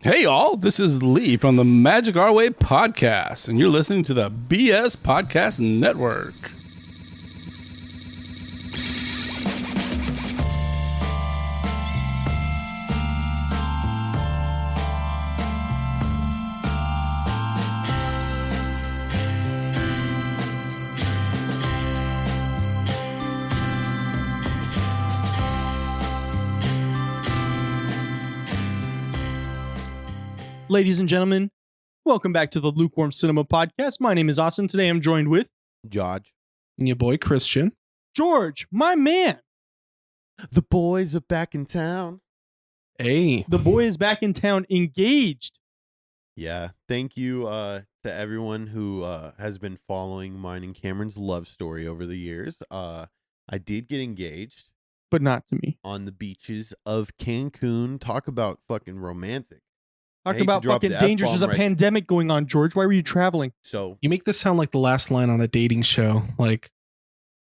Hey, all, this is Lee from the Magic Our Way podcast, and you're listening to the BS Podcast Network. Ladies and gentlemen, welcome back to the Lukewarm Cinema Podcast. My name is Austin. Today I'm joined with George. And your boy, Christian. George, my man. The boys are back in town. Hey. The boy is back in town, engaged. Yeah. Thank you to everyone who has been following mine and Cameron's love story over the years. I did get engaged. But not to me. On the beaches of Cancun. Talk about fucking romantic. Talk about fucking dangerous. There's a pandemic going on, George. Why were you traveling? So You make this sound like the last line on a dating show. Like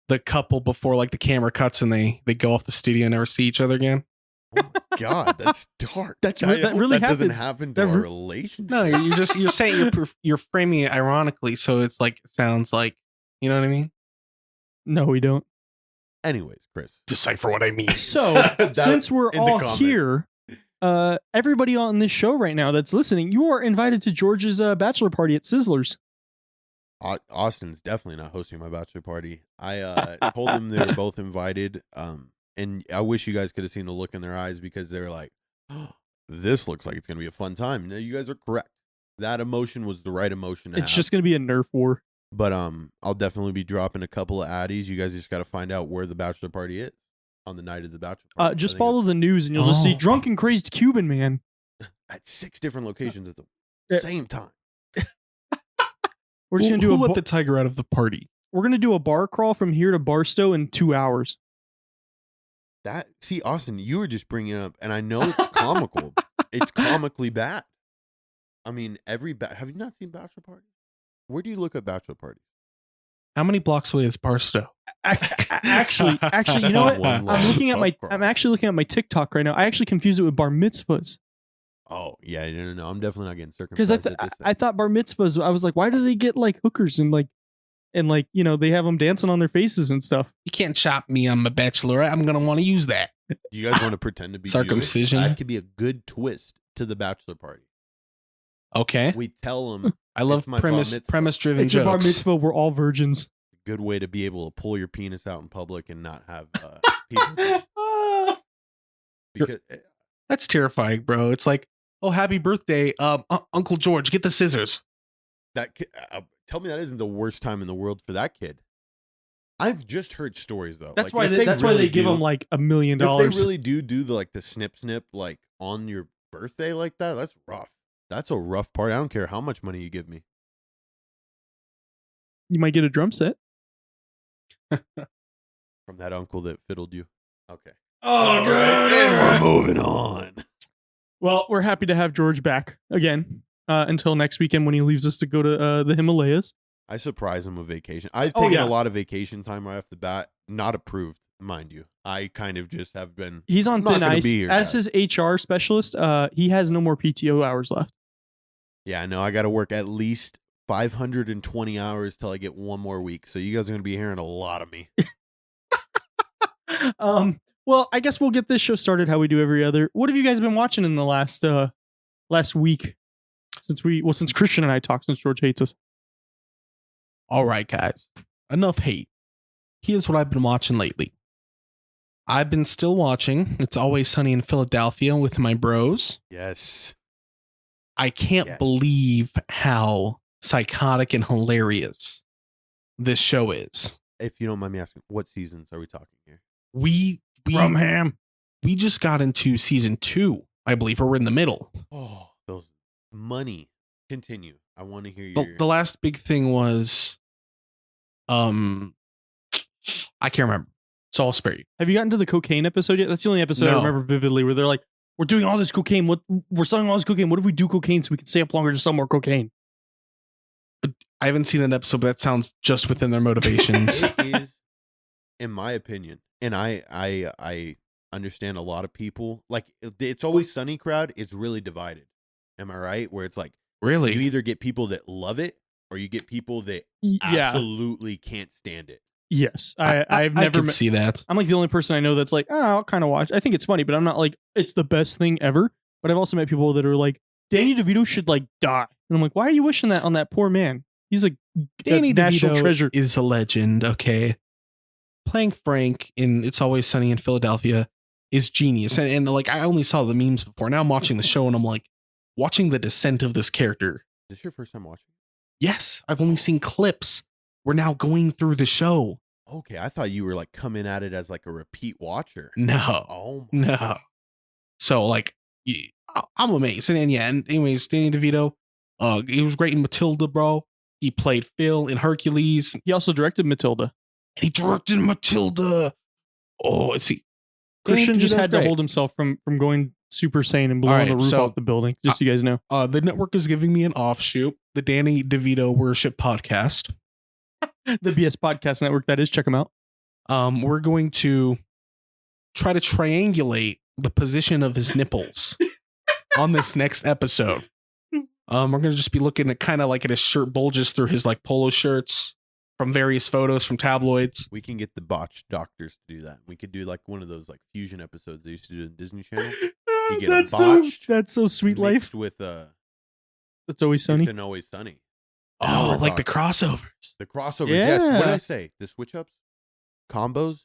the couple before like the camera cuts and they go off the studio and never see each other again. oh my God, that's dark. That really doesn't happens. happen to That our re- relationship. No, you're saying you're framing it ironically, so it's like it sounds like, you know what I mean? No, we don't. Anyways, Chris. Decipher what I mean. So, That- since we're in the all comments. here, everybody on this show right now that's listening, you are invited to George's bachelor party at Sizzlers. Austin's definitely not hosting my bachelor party. I told them they were both invited. And I wish you guys could have seen the look in their eyes because they're like, oh, this looks like it's going to be a fun time. No, you guys are correct. That emotion was the right emotion to It's have. just going to be a Nerf war. But I'll definitely be dropping a couple of addies. You guys just got to find out where the bachelor party is on the night of the bachelor party. Just follow the news and you'll just see Oh. drunk and crazed Cuban man. at 6 different locations at the Yeah. same time. We're just going to do Who a let the tiger out of the party? We're gonna do a bar crawl from here to Barstow in 2 hours. See, Austin, you were just bringing up, and I know it's comical. It's comically bad. I mean, have you not seen bachelor parties? Where do you look at bachelor parties? How many blocks away is Barstow? Actually, you know what? One long I'm actually looking at my TikTok right now. I actually confuse it with bar mitzvahs Oh yeah, no. I'm definitely not getting because circumcised. I thought bar mitzvahs. I was like, why do they get like hookers and you know they have them dancing on their faces and stuff? You can't chop me on my bachelorette. I'm going to want to use that. You guys want to pretend to be Circumcision? Jewish? That could be a good twist to the bachelor party. Okay. We tell them I love it's my bar mitzvah. premise-driven It's a jokes. bar mitzvah. We're all virgins. good way to be able to pull your penis out in public and not have people. Just, because That's terrifying, bro. It's like, oh, happy birthday, Uncle George, get the scissors. that kid, tell me that isn't the worst time in the world for that kid. I've just heard stories though. That's Like, why if that's why they really give do- them like $1 million. If they really do the snip like on your birthday like that, that's rough. That's a rough part. I don't care how much money you give me. You might get a drum set. From that uncle that fiddled you. Okay. Oh, And we're moving on. Well, we're happy to have George back again until next weekend when he leaves us to go to the Himalayas. I surprise him with vacation. I've Oh, taken yeah. a lot of vacation time right off the bat. Not approved, mind you. I kind of just have been. He's on I'm not thin gonna ice. be here, As guys. his HR specialist, he has no more PTO hours left. Yeah, no, I got to work at least 520 hours till I get one more week. So you guys are going to be hearing a lot of me. Well, I guess we'll get this show started how we do every other. What have you guys been watching in the last week? Since Christian and I talked, since George hates us. All right, guys. Enough hate. Here's what I've been watching lately. I've been still watching It's Always Sunny in Philadelphia with my bros. Yes. I can't Yes. believe how psychotic and hilarious this show is. If you don't mind me asking, what seasons are we talking here? We Ham. we just got into season 2, I believe, or we're in the middle. Oh, those money. Continue. I want to hear your. The last big thing was, I can't remember. So I'll spare you. Have you gotten to the cocaine episode yet? That's the only episode I No. remember vividly where they're like, we're doing all this cocaine. We're selling all this cocaine. What if we do cocaine so we can stay up longer to sell more cocaine? I haven't seen that episode, but that sounds just within their motivations. It is, in my opinion, and I understand a lot of people like It's Always Sunny crowd is really divided. Am I right? Where it's like Really? you either get people that love it or you get people that Yeah. absolutely can't stand it. Yes. I I've never could see that. I'm like the only person I know that's like, I'll kind of watch. I think it's funny, but I'm not like it's the best thing ever. But I've also met people that are like, Danny DeVito should like die. And I'm like, why are you wishing that on that poor man? He's a Danny national DeVito treasure. is a legend, okay? Playing Frank in It's Always Sunny in Philadelphia is genius. And like, I only saw the memes before. Now I'm watching the show and I'm like, watching the descent of this character. Is this your first time watching? Yes, I've only seen clips. We're now going through the show. Okay, I thought you were like coming at it as like a repeat watcher. No. Oh my No. God. So like, I'm amazed. And yeah, and anyways, Danny DeVito, he was great in Matilda, bro. He played Phil in Hercules. He also directed Matilda. And he directed Matilda. Oh, it's he. Christian just had to great. hold himself from going Super Saiyan and blowing All right, the roof so, off the building. Just so you guys know. The network is giving me an offshoot, the Danny DeVito Worship Podcast. The BS Podcast Network, that is. Check them out. We're going to try to triangulate the position of his nipples on this next episode. We're going to just be looking at kind of like at his shirt bulges through his like polo shirts from various photos from tabloids. We can get the botched doctors to do that. We could do like one of those like fusion episodes they used to do in Disney Channel. You get that's them botched. that's so sweet life. Mixed with That's Always Sunny. It's an Always Sunny. Now Oh, we're like the talking. crossovers. The crossovers. Yes. What did Yeah. I say? The switch ups, combos,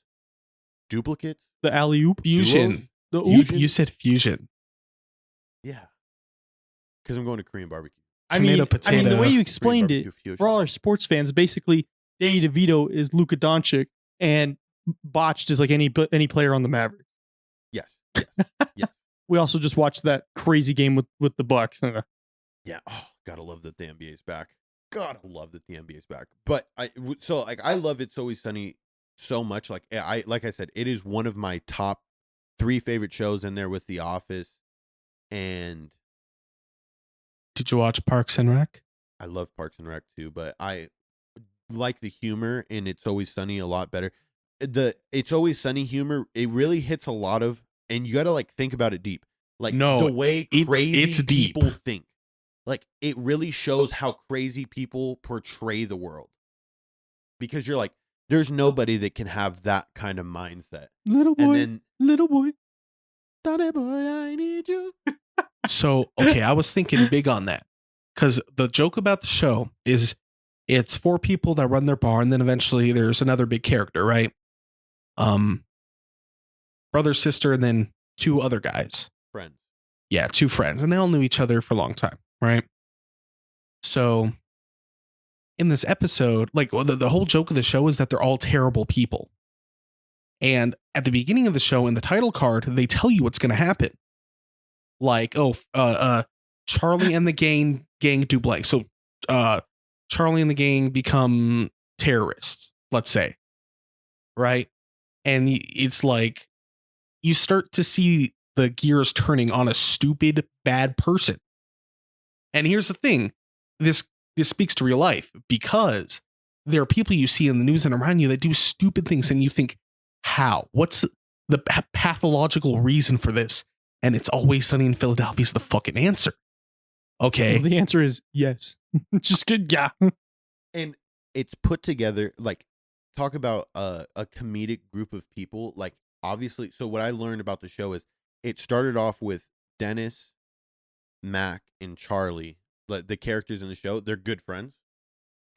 duplicates, The alley oop. Fusion. The You, oop. you said fusion. Yeah. Because I'm going to Korean barbecue. I mean, Potato. the way you Korean explained it, barbecue fusion. for all our sports fans, basically Danny DeVito is Luka Doncic and Botched is like any player on the Mavericks. Yes. Yes. We also just watched that crazy game with the Bucks. Yeah. Oh, gotta love that the NBA's back. Gotta love that the NBA's back. But I love It's Always Sunny so much. Like I said, it is one of my top 3 favorite shows in there with The Office. And Did you watch Parks and Rec? I love Parks and Rec too, but I like the humor in It's Always Sunny a lot better. The It's Always Sunny humor, it really hits a lot of, and you got to like think about it deep. Like No, the way it's crazy deep. people think. Like it really shows how crazy people portray the world. Because you're like, there's nobody that can have that kind of mindset. Little boy, And then, little boy. Donny boy, I need you. So, okay, I was thinking big on that. Because the joke about the show is it's 4 people that run their bar, and then eventually there's another big character, right? Brother, sister, and then 2 other guys. Friends. Yeah, 2 friends. And they all knew each other for a long time, right? So in this episode, like the whole joke of the show is that they're all terrible people. And at the beginning of the show, in the title card, they tell you what's going to happen. Like, Charlie and the gang do blank. So Charlie and the gang become terrorists, let's say. Right? And it's like you start to see the gears turning on a stupid, bad person. And here's the thing. This speaks to real life because there are people you see in the news and around you that do stupid things and you think, how? What's the pathological reason for this? And It's Always Sunny in Philadelphia is the fucking answer. Okay. Well, the answer is yes. Just good. Yeah. And it's put together, like, talk about a comedic group of people. Like, obviously, so what I learned about the show is it started off with Dennis, Mac, and Charlie. The characters in the show, they're good friends.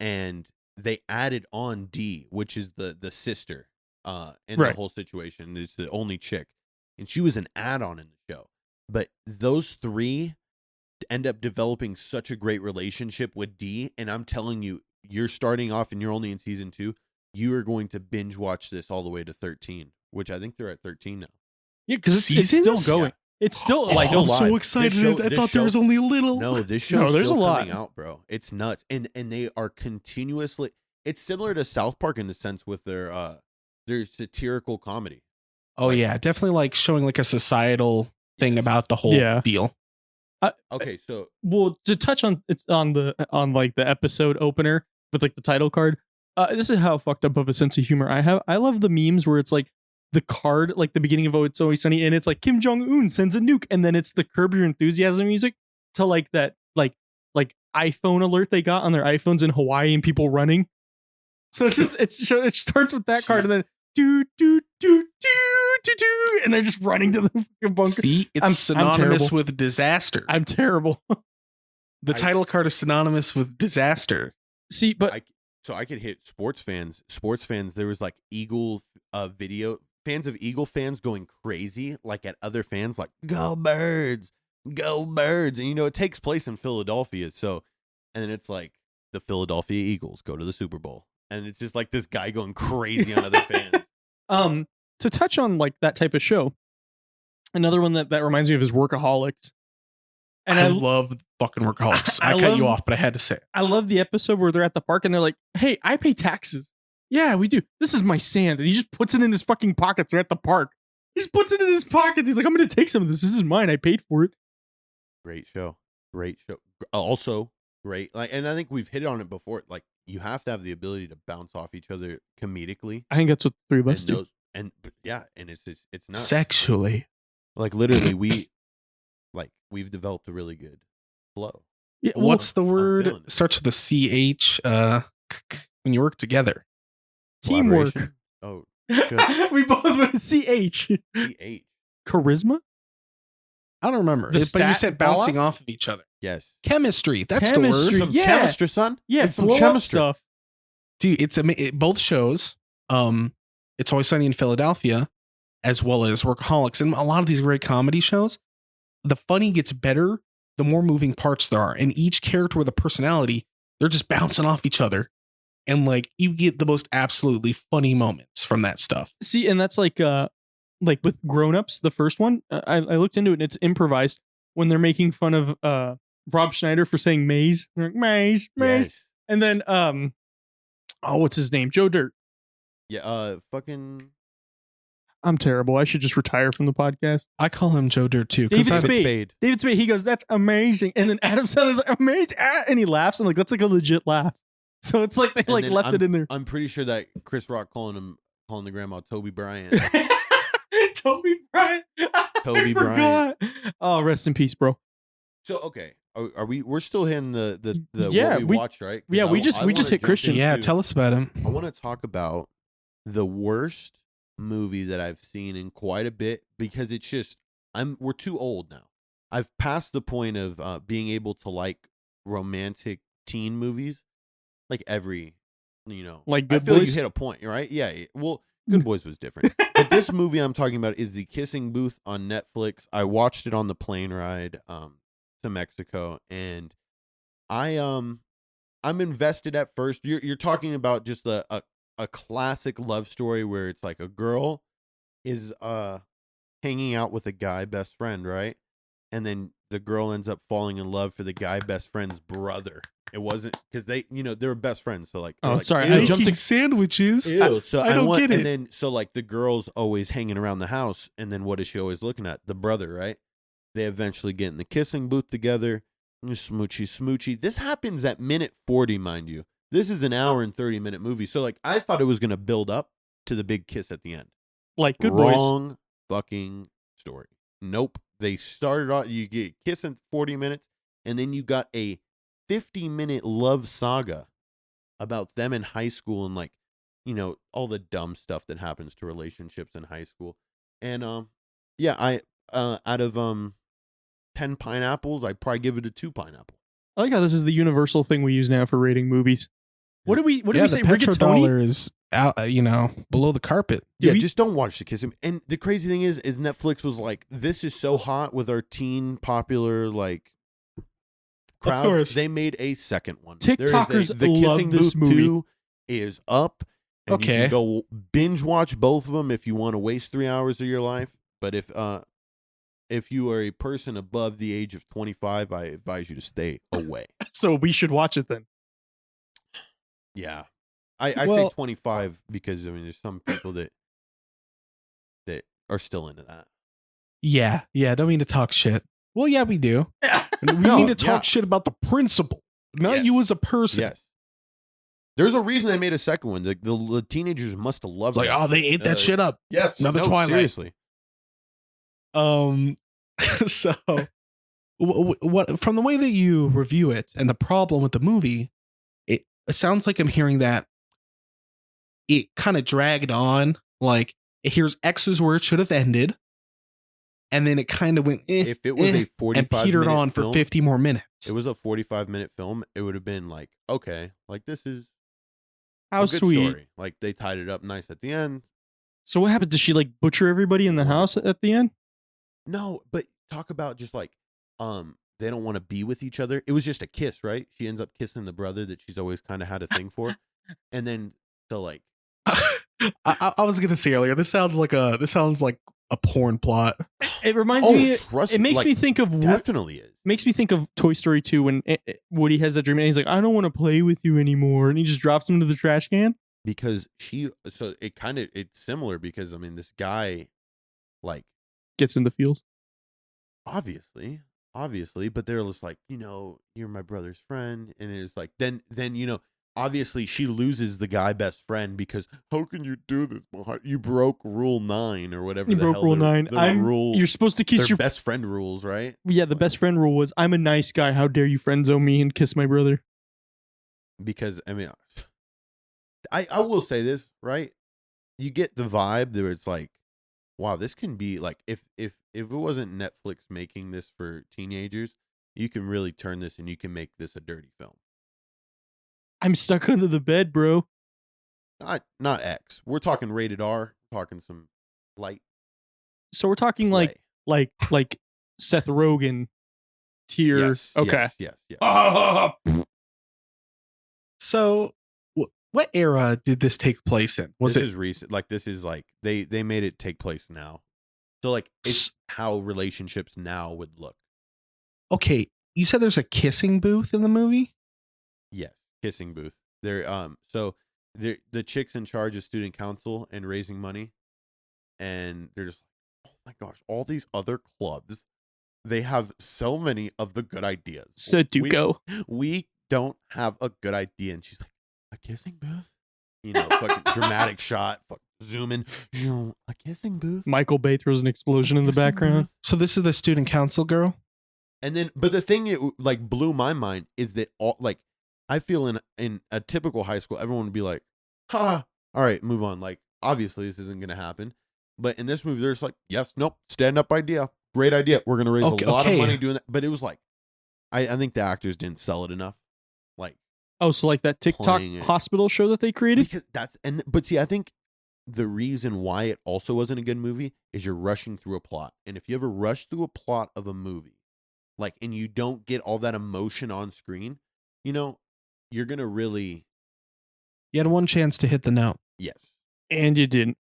And they added on Dee, which is the sister in the whole situation. It's the only chick. And she was an add-on in the show. But those 3 end up developing such a great relationship with Dee. And I'm telling you, you're starting off and you're only in season 2. You are going to binge watch this all the way to 13, which I think they're at 13 now. Yeah, because it's still going. Yeah. It's still Like, like I'm live. so excited. This I thought there was only a little. No, this show's there's still a lot. coming out, bro. It's nuts. And they are continuously, it's similar to South Park in the sense with their satirical comedy. Oh, yeah. Definitely like showing like a societal thing about the whole deal. Okay, so well, to touch on it's on like the episode opener with like the title card. This is how fucked up of a sense of humor I have. I love the memes where it's like the card, like the beginning of Oh It's Always Sunny, and it's like Kim Jong-un sends a nuke, and then it's the Curb Your Enthusiasm music. to like that like iPhone alert they got on their iPhones in Hawaii and people running. So it's just it starts with that card and then do do do do do do, and they're just running to the fucking bunker. See, it's I'm synonymous terrible. with disaster. I'm terrible. The title card is synonymous with disaster. See, but So I could hit sports fans. Sports fans, there was like Eagle video fans of Eagle fans going crazy, like at other fans, like go Birds, go Birds, and it takes place in Philadelphia. So, and then it's like the Philadelphia Eagles go to the Super Bowl, and it's just like this guy going crazy on other fans. To touch on like that type of show, another one that reminds me of is Workaholics. And I love fucking Workaholics. I cut you off, but I had to say it. I love the episode where they're at the park and they're like, "Hey, I pay taxes." Yeah, we do. This is my sand, and he just puts it in his fucking pockets. They're at the park. He just puts it in his pockets. He's like, "I'm going to take some of this. This is mine. I paid for it." Great show. Also great. Like, and I think we've hit on it before. Like, you have to have the ability to bounce off each other comedically. I think that's what the three of us do. And it's not Sexually. like literally we've developed a really good flow. Yeah, What's the feeling word? it. Starts with a CH. When you work together. teamwork? Collaboration? Oh, shit. We both went CH. CH. Charisma? I don't remember. The But you stat said fallout? bouncing off of each other. Yes. Chemistry. That's the Chemistry. word. Some Yeah. chemistry, son. Yeah, It's some blow up chemistry. stuff. Dude, it's both shows. It's Always Sunny in Philadelphia, as well as Workaholics, and a lot of these great comedy shows. The funny gets better the more moving parts there are, and each character with a personality, they're just bouncing off each other, and like you get the most absolutely funny moments from that stuff. See, and that's like with Grown Ups, the first one. I looked into it and it's improvised when they're making fun of Rob Schneider for saying maze. They're like, maze. Yes. And then what's his name? Joe Dirt. Yeah. Fucking I'm terrible. I should just retire from the podcast. I call him Joe Dirt too. 'cause David I've- Spade. David Spade, he goes, "That's amazing." And then Adam Sandler's like, "Amazing." And he laughs and like that's like a legit laugh. So it's like they And like then left it in there. I'm pretty sure that Chris Rock calling the grandma Toby Bryant. Toby Bryant. Toby I forgot. Oh, rest in peace, bro. So okay, are we? We're still hitting the Yeah, what we watched, right? 'Cause yeah, we I just wanna hit jump Christian. yeah, into- tell us about him. I want to talk about the worst movie that I've seen in quite a bit because it's just we're too old now. I've passed the point of being able to like romantic teen movies, like every Like I Good feel you Boys? hit a point, right? Yeah. Well, Good Boys was different, but this movie I'm talking about is The Kissing Booth on Netflix. I watched it on the plane ride to Mexico, and I'm invested at first. You're talking about just a classic love story where it's like a girl is hanging out with a guy best friend, right? And then the girl ends up falling in love for the guy best friend's brother. It wasn't because they were best friends. So like, Oh, they're like, sorry, "Ew." I jumped Making to sandwiches. Ew. So I don't get it. And then so like the girl's always hanging around the house, and then what is she always looking at? The brother, right? They eventually get in the kissing booth together. Smoochy, smoochy. This happens at minute 40, mind you. This is an hour and 30-minute movie. So like I thought it was gonna build up to the big kiss at the end. like Good Boys. Wrong fucking story. Nope. They started off. You get kissing 40 minutes, and then you got a 50-minute love saga about them in high school and like all the dumb stuff that happens to relationships in high school. And yeah, I out of 10 pineapples, I'd probably give it a 2 pineapple. I like how this is the universal thing we use now for rating movies. What did we Yeah, say? the Rigatoni? petrodollar is out, below the carpet. Yeah, we- just don't watch The Kissing. And the crazy thing is Netflix was like, this is so hot with our teen popular like crowd. course. They made a second one. There is TikTokers The love Kissing this Booth movie. 2 is up. And you Okay. can go binge watch both of them if you want to waste 3 hours of your life. But if you are a person above the age of 25, I advise you to stay away. So we should watch it then. Yeah. I say Well- 25 because I mean there's some people that are still into that. Yeah. Don't mean to talk shit. Well, yeah, we do. We No, need to talk yeah. shit about the principle, not Yes. you as a person. Yes. There's a reason they made a second one. The teenagers must have loved It's like, that oh, they ate that shit up. Yes. Another no, Twilight. Seriously. So what from the way that you review it and the problem with the movie, it sounds like I'm hearing that it kind of dragged on. Like, here's X's where it should have ended, and then it kind of went If it was a 45 and petered minute on for film, 50 more minutes. it was a 45-minute film, it would have been like, okay, like this is How a good sweet. story. Like they tied it up nice at the end. So what happened? Does she like butcher everybody in the house at the end? No, but talk about just like they don't want to be with each other. It was just a kiss, right? She ends up kissing the brother that she's always kind of had a thing for. And then so like I was gonna say earlier, this sounds like a porn plot. It reminds me. trust It makes like, me think of definitely is. makes me think of Toy Story 2 when Woody has that dream and he's like, I don't want to play with you anymore, and he just drops him into the trash can. Because it's similar because I mean this guy like Gets in the feels. obviously, but they're just like, you're my brother's friend, and it's like then obviously she loses the guy best friend because how can you do this? You broke rule 9 or whatever. You the broke hell rule their- 9. their rule, You're supposed to kiss their your best friend rules, right? Yeah, the best friend rule was I'm a nice guy. How dare you friend zone me and kiss my brother? Because I mean, I will say this, right? You get the vibe that it's like, wow, this can be like if it wasn't Netflix making this for teenagers, you can really turn this and you can make this a dirty film. I'm stuck under the bed, bro. Not X. We're talking rated R. We're talking some light. So we're talking play. like Seth Rogen tier. Yes, Okay. Yes. So, what era did this take place in? This is recent. Like this is like they made it take place now. So like it's how relationships now would look. Okay? You said there's a kissing booth in the movie. Yes, kissing booth. They're the chicks in charge of student council and raising money, and they're just like, oh my gosh, all these other clubs, they have so many of the good ideas. Sudoku. We don't have a good idea, and she's like, a kissing booth, fucking dramatic shot, zoom in, a kissing booth. Michael Bay throws an explosion in the background. So this is the student council girl. And then, but the thing that like blew my mind is that all like I feel in a typical high school, everyone would be like, "Ha, all right, move on." Like, obviously, this isn't gonna happen. But in this movie, there's like, "Yes, nope, stand up idea, great idea. We're gonna raise a lot of money doing that." But it was like, I think the actors didn't sell it enough. Like, oh, so like that TikTok hospital show that they created. Because but see, I think the reason why it also wasn't a good movie is you're rushing through a plot, and if you ever rush through a plot of a movie, like, and you don't get all that emotion on screen, you're gonna really. You had one chance to hit the note. Yes. And you didn't.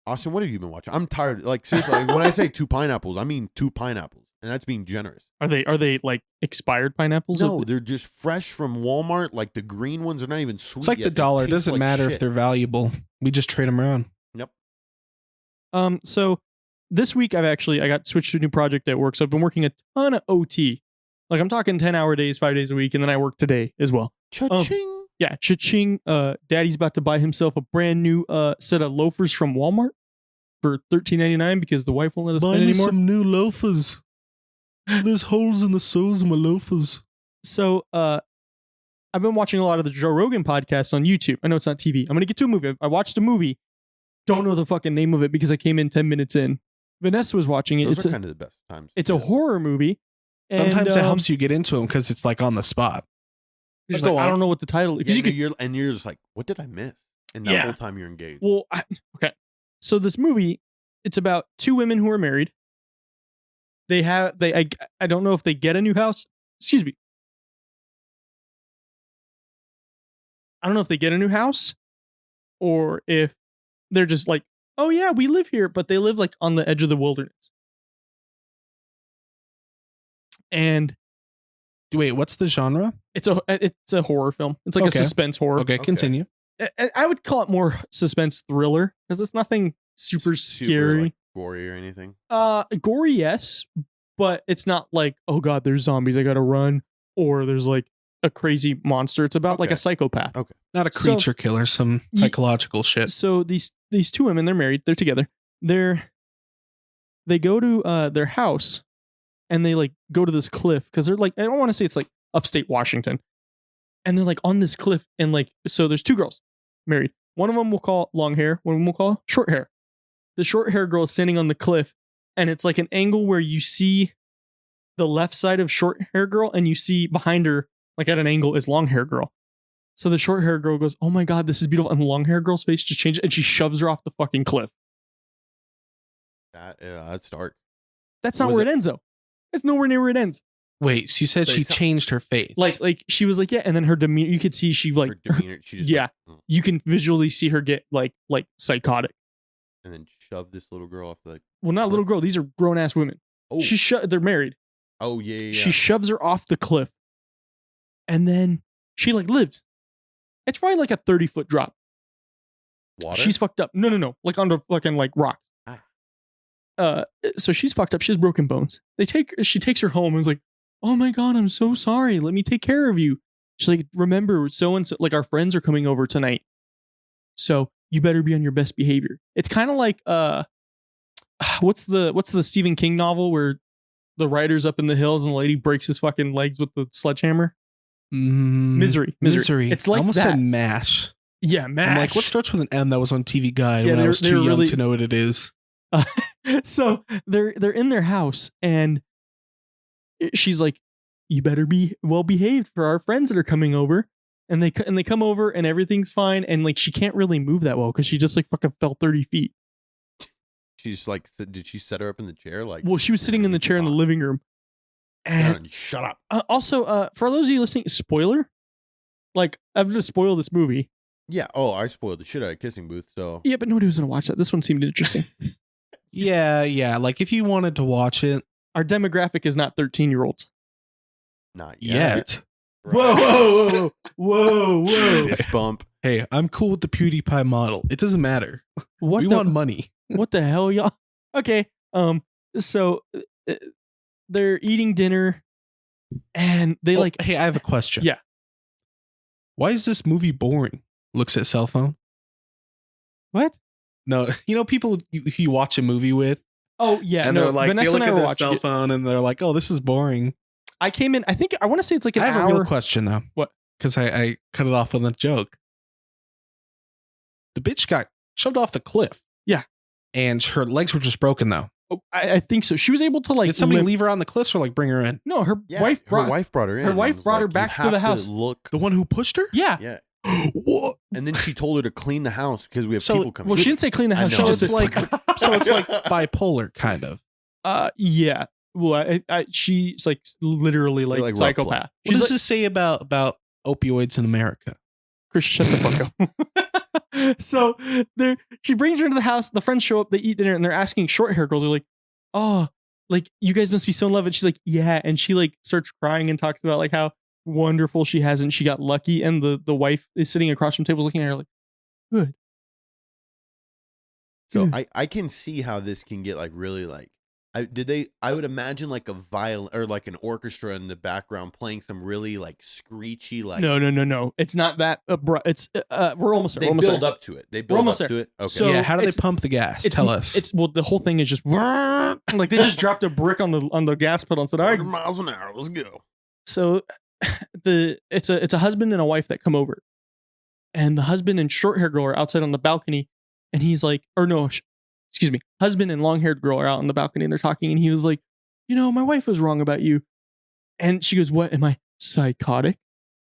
Austin, what have you been watching? I'm tired. Like, seriously, like, when I say 2 pineapples, I mean 2 pineapples, and that's being generous. Are they like expired pineapples? No, they're just fresh from Walmart. Like the green ones are not even sweet. It's like yet. the dollar. It They taste doesn't like matter shit. if they're valuable. We just trade them around. Yep. So this week I got switched to a new project at work, so I've been working a ton of OT. Like I'm talking 10-hour days, 5 days a week, and then I work today as well. Cha-ching. Yeah, cha-ching. Daddy's about to buy himself a brand new set of loafers from Walmart for $13.99 because the wife won't let us spend anymore. some new loafers. There's holes in the soles of my loafers. So I've been watching a lot of the Joe Rogan podcasts on YouTube. I know it's not TV. I'm gonna get to a movie. I watched a movie. Don't know the fucking name of it because I came in 10 minutes in. Vanessa was watching it. Those are kind of the best times. It's a horror movie. Sometimes and, it helps you get into them because it's like on the spot. Like, I don't know what the title is. Yeah, you're just like, what did I miss? And that whole time you're engaged. Well, okay. So this movie, it's about 2 women who are married. I don't know if they get a new house. Excuse me. I don't know if they get a new house or if they're just like, oh yeah, we live here, but they live like on the edge of the wilderness. And wait, what's the genre? it's a horror film. It's like a suspense horror. Okay, continue. I would call it more suspense thriller because it's nothing super scary, like, gory or anything. Gory, yes, but it's not like, oh god, there's zombies, I gotta run, or there's like a crazy monster. It's about like a psychopath. Okay, not a creature killer, some psychological shit. So these 2 women, they're married, they're together. They go to their house, and they like go to this cliff because they're like, I don't want to say it's like upstate Washington, and they're like on this cliff, and like, so there's two girls married. One of them we'll call long hair, one of them we'll call short hair. The short hair girl is standing on the cliff, and it's like an angle where you see the left side of short hair girl, and you see behind her, like at an angle, is long hair girl. So the short hair girl goes, "Oh my god, this is beautiful," and the long hair girl's face just changes, and she shoves her off the fucking cliff. That's dark. That's not where it ends, though. It's nowhere near where it ends. Wait, so you said she changed her face? Like she was like, yeah, and then her demeanor, you could see she like, Her demeanor, she just yeah, like, "Oh," you can visually see her get like psychotic. and then shove this little girl off the. Well, not a little girl; these are grown ass women. Oh, They're married. oh yeah. She shoves her off the cliff, and then she like lives. It's probably like a 30-foot drop. Water. She's fucked up. No. Like under fucking like rocks. So she's fucked up. She has broken bones. She takes her home and is like, "Oh my god, I'm so sorry. Let me take care of you." She's like, "Remember, so and so, like our friends are coming over tonight, so you better be on your best behavior." It's kind of like what's the Stephen King novel where the writer's up in the hills and the lady breaks his fucking legs with the sledgehammer? Misery. It's like I almost that. said MASH. Yeah, MASH. I'm like, what starts with an M that was on TV Guide Yeah, when I was they're too young really- to know what it is? So they're in their house, and she's like, "You better be well behaved for our friends that are coming over." And they come over, and everything's fine, and like she can't really move that well because she just like fucking fell 30 feet. She's like, did she set her up in the chair? Like, Well, she was sitting in the chair in the living room. And Aaron, shut up. also, for those of you listening, spoiler, like I've just spoiled this movie. Yeah. Oh, I spoiled the shit out of Kissing Booth. So Yeah, but nobody was gonna watch that. This one seemed interesting. Yeah. Like if you wanted to watch it Our demographic is not 13-year-olds. not yet. yet. Whoa. Fist bump. Hey, I'm cool with the PewDiePie model. It doesn't matter. What We the want money. What the hell, y'all? Okay. So they're eating dinner, and they Oh, like. hey, I have a question. Yeah. Why is this movie boring? Looks at cell phone. What? No, people you watch a movie with, Oh yeah, and no. they're like, Vanessa they and look I at were their watching cell it. phone and they're like, "Oh, this is boring." I came in. I want to say it's like an I have hour. a real question though. What? Because I cut it off on the joke. The bitch got shoved off the cliff. Yeah. And her legs were just broken though. Oh, I think so. She was able to like. Did somebody limp- leave her on the cliffs or like bring her in? No, her Yeah, wife her brought. wife brought her in. her and wife was brought her like, back "You to the have house." Look. The one who pushed her? Yeah. Yeah. What? And then she told her to clean the house because we have So- people coming. Well, she didn't say clean the I house. know. She So just it's said, like fuck. so it's like bipolar kind of. Yeah. Well, she's like literally like, like rough psychopath. blood. What She's does like, this say about opioids in America? Chris, shut the fuck up. So she brings her into the house. The friends show up. They eat dinner, and they're asking short hair girls. They're like, "Oh, like you guys must be so in love." And she's like, "Yeah." And she like starts crying and talks about like how wonderful she has and she got lucky. And the wife is sitting across from tables looking at her like, "Good." So I can see how this can get like really like. I would imagine like a violin or like an orchestra in the background playing some really like screechy like. No. It's not that abrupt. It's we're almost there. They We're almost build there. up to it. They build up almost to there. it. Okay. So- yeah, how do they it's- pump the gas? Tell us. It's well, the whole thing is just like they just dropped a brick on the gas pedal and said, "All right." 100 miles an hour. Let's go. So it's a husband and a wife that come over, and the husband and short hair girl are outside on the balcony, and he's like, or no, excuse me, husband and long haired girl are out on the balcony and they're talking, and he was like, "My wife was wrong about you," and she goes, "What? Am I psychotic?"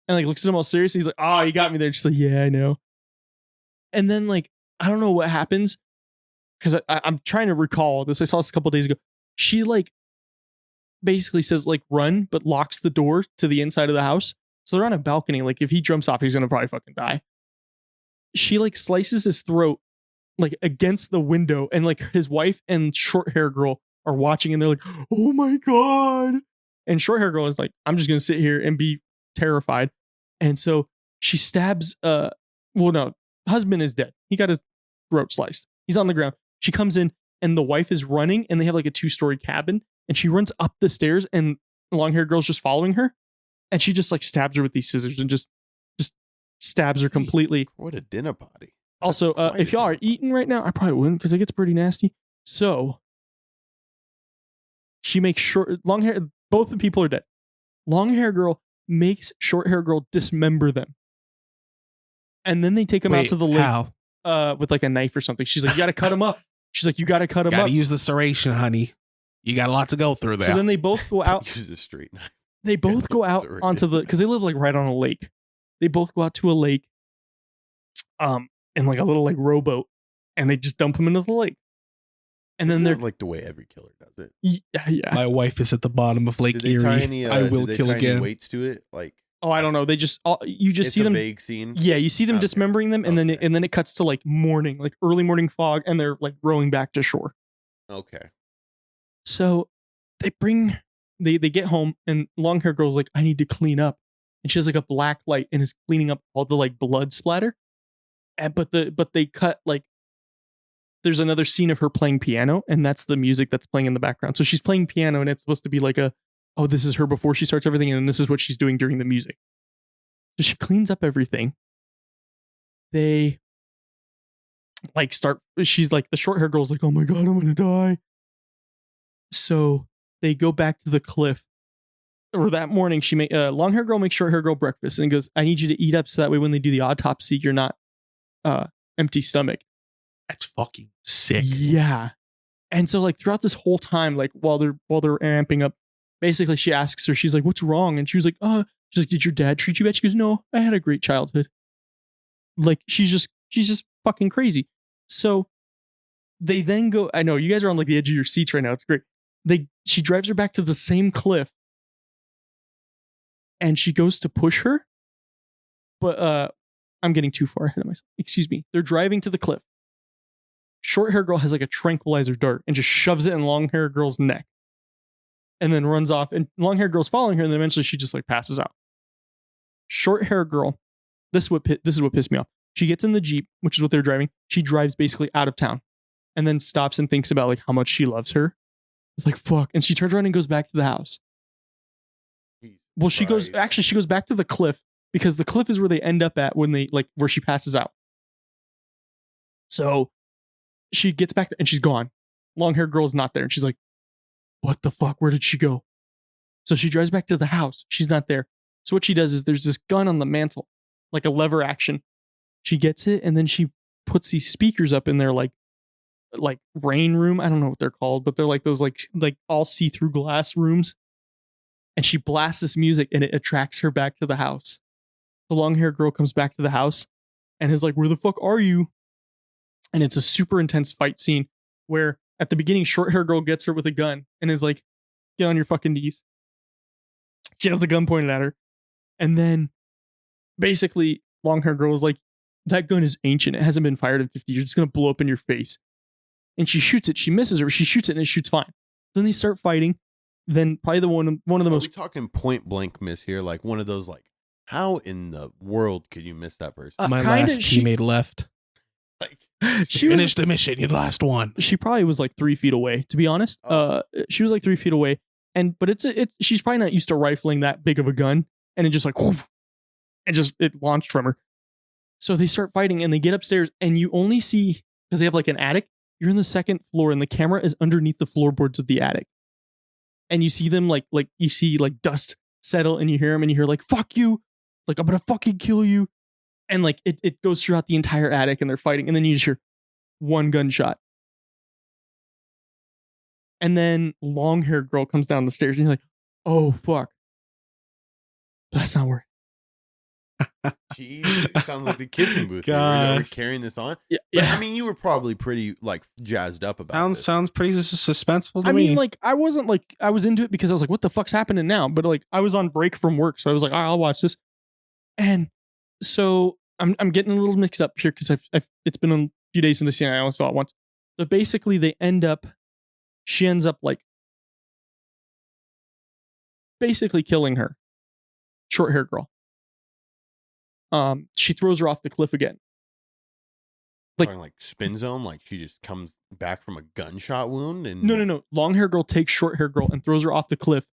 And like looks at him all serious. He's like, "Oh, you got me there." She's like, "Yeah, I know." And then like I don't know what happens because I'm trying to recall this. I saw this a couple days ago. She like basically says like run, but locks the door to the inside of the house. So they're on a balcony. Like if he jumps off, he's gonna probably fucking die. She like slices his throat like against the window, and like his wife and short hair girl are watching, and they're like, "Oh my god!" And short hair girl is like, "I'm just gonna sit here and be terrified." And so she stabs. Well, no, husband is dead. He got his throat sliced. He's on the ground. She comes in, and the wife is running, and they have like a 2-story cabin, and she runs up the stairs, and long haired girl's just following her, and she just like stabs her with these scissors and just stabs her completely. What a dinner party. Also, Quite if a y'all are dinner party. eating right now, I probably wouldn't because it gets pretty nasty. So She makes long hair. Both the people are dead. Long hair girl makes short hair girl dismember them, and then they take them out to the lake with like a knife or something. She's like, you got to cut them up. She's like, you got to cut them up. Got to use the serration, honey. You got a lot to go through there. So then they both go out. Use a straight knife. They both go out onto because they live like right on a lake. They both go out to a lake, in like a little like rowboat, and they just dump him into the lake. And then they're like the way every killer does it. Yeah. My wife is at the bottom of Lake Erie. I will kill again. Any weights to it, like. Oh, I don't know. They just you just see them. Vague scene. Yeah, you see them dismembering them, and then it cuts to like morning, like early morning fog, and they're like rowing back to shore. Okay. So they get home, and long hair girl's like, I need to clean up, and she has like a black light and is cleaning up all the like blood splatter. But they cut like there's another scene of her playing piano, and that's the music that's playing in the background. So she's playing piano, and it's supposed to be like this is her before she starts everything, and then this is what she's doing during the music. So she cleans up everything. They like she's like, the short hair girl's like, oh my God, I'm gonna die. So they go back to the cliff. Or that morning, long hair girl makes short hair girl breakfast and goes, I need you to eat up so that way when they do the autopsy, you're not empty stomach. That's fucking sick. Yeah. And so like throughout this whole time, like while they're amping up, basically she asks her, she's like, what's wrong? And she was like, she's like, did your dad treat you bad? She goes, no, I had a great childhood. Like she's just fucking crazy. So they then go, I know you guys are on like the edge of your seats right now. It's great. She drives her back to the same cliff, and she goes to push her, but I'm getting too far ahead of myself. Excuse me. They're driving to the cliff. Short hair girl has like a tranquilizer dart and just shoves it in long hair girl's neck, and then runs off. And long hair girl's following her, and then eventually she just like passes out. Short hair girl, this is what pissed me off. She gets in the Jeep, which is what they're driving. She drives basically out of town, and then stops and thinks about like how much she loves her. It's like, fuck. And she turns around and goes back to the house. Well, she goes back to the cliff, because the cliff is where they end up at when where she passes out. So she gets back there and she's gone. Long hair girl's not there. And she's like, what the fuck? Where did she go? So she drives back to the house. She's not there. So what she does is there's this gun on the mantle, like a lever action. She gets it, and then she puts these speakers up in their like rain room. I don't know what they're called, but they're like those like all see-through glass rooms. And she blasts this music, and it attracts her back to the house. The long hair girl comes back to the house and is like, where the fuck are you? And it's a super intense fight scene where at the beginning, short hair girl gets her with a gun and is like, get on your fucking knees. She has the gun pointed at her. And then basically long hair girl is like, that gun is ancient. It hasn't been fired in 50 years. It's going to blow up in your face. And she shoots it. She misses her. She shoots it and it shoots fine. Then they start fighting. Then probably one of the most. Are we talking point blank miss here? Like one of those like, how in the world could you miss that person? My last teammate left. Like she finished the mission. You're the last one. She probably was like 3 feet away, to be honest. She was like 3 feet away. But she's probably not used to rifling that big of a gun. And it just like, whoof, and it launched from her. So they start fighting and they get upstairs, and you only see, because they have like an attic, you're in the second floor and the camera is underneath the floorboards of the attic. And you see them like you see like dust settle, and you hear them and you hear like, fuck you. Like, I'm going to fucking kill you. And like it goes throughout the entire attic and they're fighting. And then you just hear one gunshot. And then long hair girl comes down the stairs and you're like, oh, fuck. That's not working. Jeez, it sounds like the kissing booth. You were carrying this on. Yeah, but, I mean, you were probably pretty like jazzed up about it. Sounds pretty suspenseful to me. I mean, me. like I wasn't like, I was into it because I was like, what the fuck's happening now? But like I was on break from work, so I was like, all right, I'll watch this. And so I'm getting a little mixed up here because it's been a few days since I seen it. I only saw it once. So basically, she ends up like basically killing her, short hair girl. She throws her off the cliff again. Like spin zone, like she just comes back from a gunshot wound. And no. Long hair girl takes short hair girl and throws her off the cliff.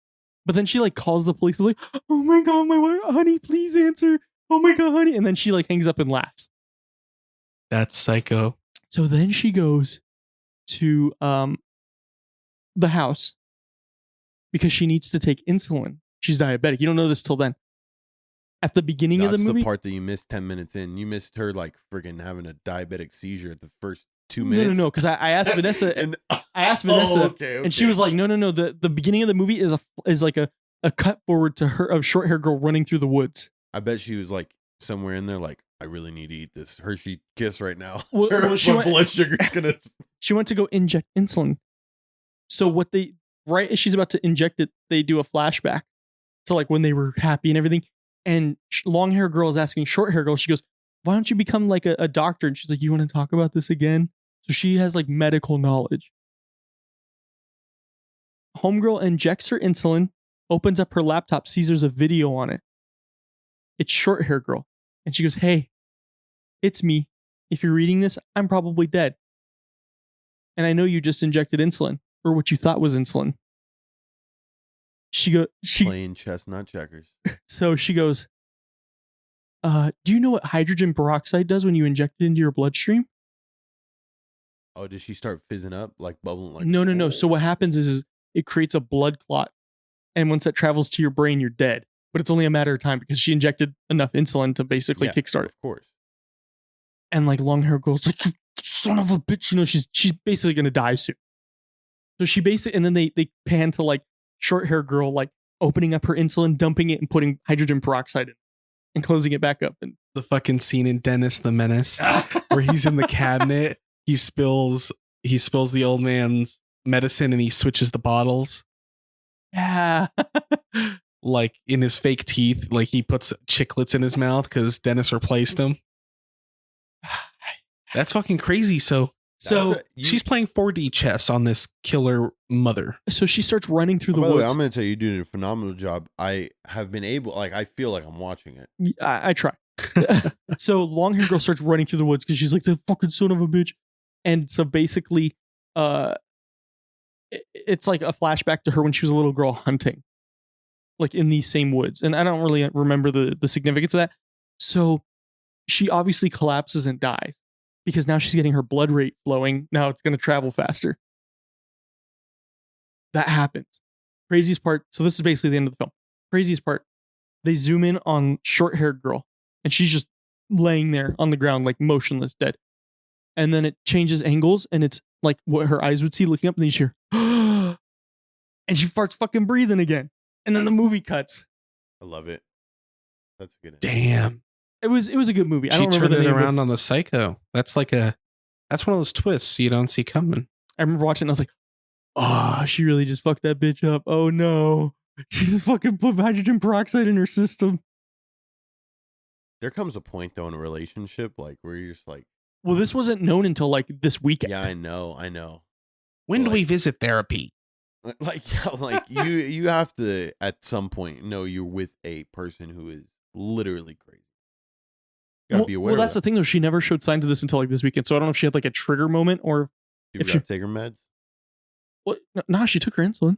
But then she like calls the police. Is like, oh my god, my wife, honey, please answer. Oh my god, honey. And then she like hangs up and laughs. That's psycho. So then she goes to the house, because she needs to take insulin. She's diabetic. You don't know this till then. At the beginning of the movie, the part that you missed 10 minutes in. You missed her like freaking having a diabetic seizure at the first 2 no, minutes. because I asked Vanessa, And- I asked Vanessa, okay. and she was like, no. The beginning of the movie is like a cut forward to her of short hair girl running through the woods. I bet she was like somewhere in there, like, I really need to eat this Hershey Kiss right now. Well, she My went- blood sugar's gonna. She went to go inject insulin. So right as she's about to inject it, they do a flashback to like when they were happy and everything. And long hair girl is asking short hair girl. She goes, "Why don't you become like a doctor?" And she's like, "You want to talk about this again?" So she has like medical knowledge. Homegirl injects her insulin, opens up her laptop, sees there's a video on it. It's short hair girl. And she goes, "Hey, it's me. If you're reading this, I'm probably dead. And I know you just injected insulin, or what you thought was insulin." Playing chess, not checkers. So she goes, "Do you know what hydrogen peroxide does when you inject it into your bloodstream?" Oh, did she start fizzing up, like bubbling? Like No. So what happens is it creates a blood clot. And once that travels to your brain, you're dead. But it's only a matter of time because she injected enough insulin to basically kickstart it. Of course. And like long hair girl's like, "You son of a bitch," she's basically gonna die soon. So she basically, and then they pan to like short hair girl like opening up her insulin, dumping it, and putting hydrogen peroxide in, and closing it back up. And The fucking scene in Dennis the Menace where he's in the cabinet, he spills the old man's medicine and he switches the bottles. yeah, Like in his fake teeth, like he puts chiclets in his mouth because Dennis replaced him. That's fucking crazy. So she's playing 4D chess on this killer mother. so she starts running through the By the way, woods. I'm going to tell you, you're doing a phenomenal job. I have been able, like, I feel like I'm watching it. I try. So long hair girl starts running through the woods because she's like, "The fucking son of a bitch." And so basically, it's like a flashback to her when she was a little girl hunting, like in these same woods. And I don't really remember the significance of that. So she obviously collapses and dies because now she's getting her blood rate flowing. Now it's going to travel faster. That happens. Craziest part. So this is basically the end of the film. Craziest part. They zoom in on short haired girl and she's just laying there on the ground, like motionless, dead. And then it changes angles and it's like what her eyes would see looking up, and then you hear, and she farts fucking breathing again. And then the movie cuts. I love it. That's a good. Damn. It was a good movie. I She don't remember turned the it name. around on the Psycho. That's one of those twists you don't see coming. I remember watching it and I was like, "Oh, she really just fucked that bitch up. Oh no. She just fucking put hydrogen peroxide in her system." There comes a point though in a relationship, like where you're just like, Well, this wasn't known until like this weekend. yeah, I know. When do Like- we visit therapy? Like you have to at some point know you're with a person who is literally crazy. You gotta be aware. Well, that's the thing though. She never showed signs of this until like this weekend. So I don't know if she had like a trigger moment or She if forgot to take her meds. what. Nah, she took her insulin.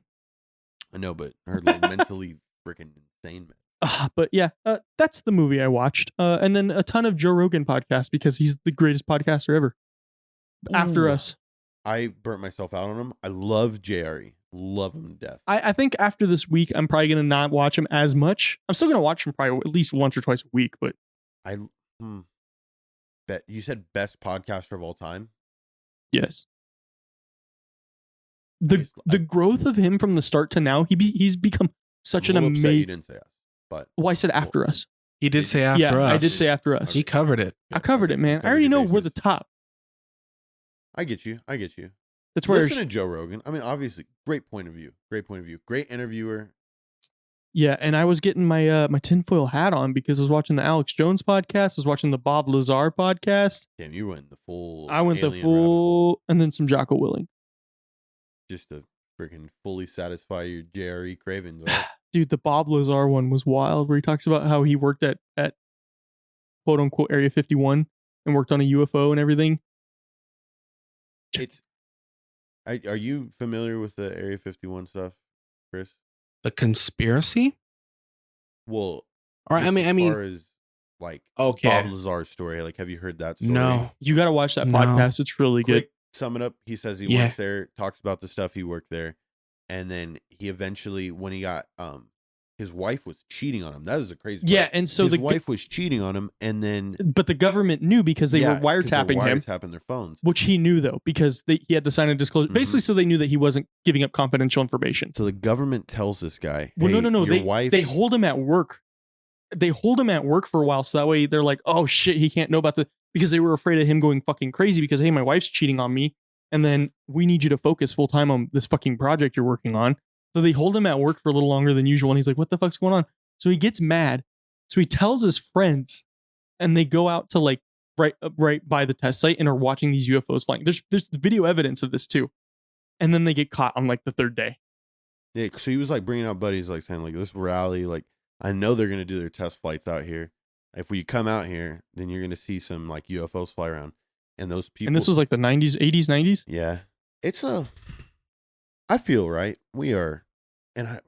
I know, but her like mentally freaking insane, man. But yeah, that's the movie I watched. And then a ton of Joe Rogan podcasts because he's the greatest podcaster ever. After Ooh. us. I burnt myself out on him. I love JRE. Love him to death. I think after this week, I'm probably going to not watch him as much. I'm still going to watch him probably at least once or twice a week, but Bet you said best podcaster of all time. yes. The growth of him from the start to now, he's become such I'm an a little upset you amazing. didn't say us, but Well, I said after us. He did say after Yeah, us. I did say after us. He covered it. I covered it, man. I Covered already your know we're bases. the top. I get you. That's where. Listen to Joe Rogan. I mean, obviously, great point of view. Great interviewer. Yeah, and I was getting my my tinfoil hat on because I was watching the Alex Jones podcast. I was watching the Bob Lazar podcast. Damn, you went the full. I went the alien rabbit hole full, and then some Jocko Willing. just to freaking fully satisfy your JRE cravings. Right? Dude, the Bob Lazar one was wild, where he talks about how he worked at quote unquote Area 51 and worked on a UFO and everything. Are you familiar with the Area 51 stuff, Chris? The conspiracy? Well, Or just as far as like Okay. Bob Lazar's story. Like, have you heard that story? No. You got to watch that No. podcast. It's really good. Quick sum it up. He says he Yeah. works there. Talks about the stuff he worked there. and then he eventually, when he got his wife was cheating on him. That is the crazy part. Yeah, and so his wife was cheating on him, and then but the government knew because they were wiretapping him. Wiretapping their phones, which he knew though, because he had to sign a disclosure, basically, so they knew that he wasn't giving up confidential information. So the government tells this guy, well, hey, no, they hold him at work. They hold him at work for a while, so that way they're like, oh shit, he can't know about the, because they were afraid of him going fucking crazy because, hey, my wife's cheating on me, and then we need you to focus full time on this fucking project you're working on. So they hold him at work for a little longer than usual, and he's like, what the fuck's going on? So he gets mad. So he tells his friends, and they go out to like right by the test site and are watching these UFOs flying. There's video evidence of this too. And then they get caught on like the third day. Yeah, so he was like bringing out buddies, like saying like, this rally, like, I know they're going to do their test flights out here. If we come out here, then you're going to see some like UFOs fly around. And those people. And this was like the 90s, 80s, 90s? Yeah. I feel right. We are. And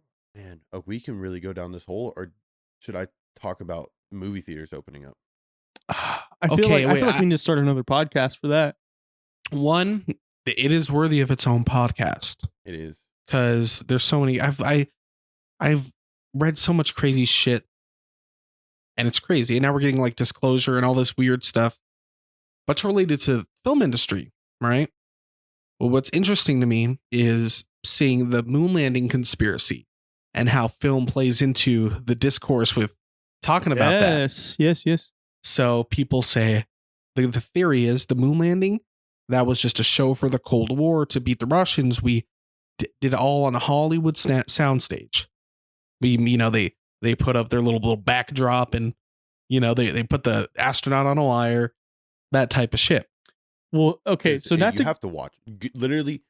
we can really go down this hole, or should I talk about movie theaters opening up? I feel like we need to start another podcast for that. One, it is worthy of its own podcast. It is. Because there's so many. I've read so much crazy shit, and it's crazy. And now we're getting like disclosure and all this weird stuff, but it's related to the film industry, right? Well, what's interesting to me is seeing the moon landing conspiracy and how film plays into the discourse with talking about that. Yes. So people say the theory is the moon landing, that was just a show for the Cold War to beat the Russians. We did it all on a Hollywood soundstage. They put up their little backdrop, and they put the astronaut on a wire, that type of shit. Well, okay, so you have to watch literally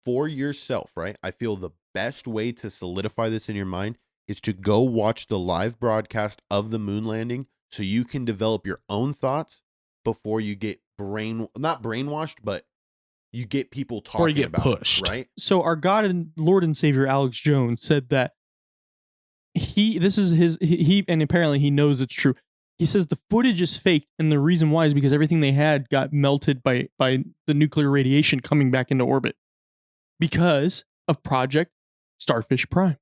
for yourself, right? I feel the best way to solidify this in your mind is to go watch the live broadcast of the moon landing, so you can develop your own thoughts before you get not brainwashed, but you get people talking or you get about pushed, it, right? So our God and Lord and Savior Alex Jones said that and apparently he knows it's true. He says the footage is fake, and the reason why is because everything they had got melted by the nuclear radiation coming back into orbit because of Project Starfish Prime.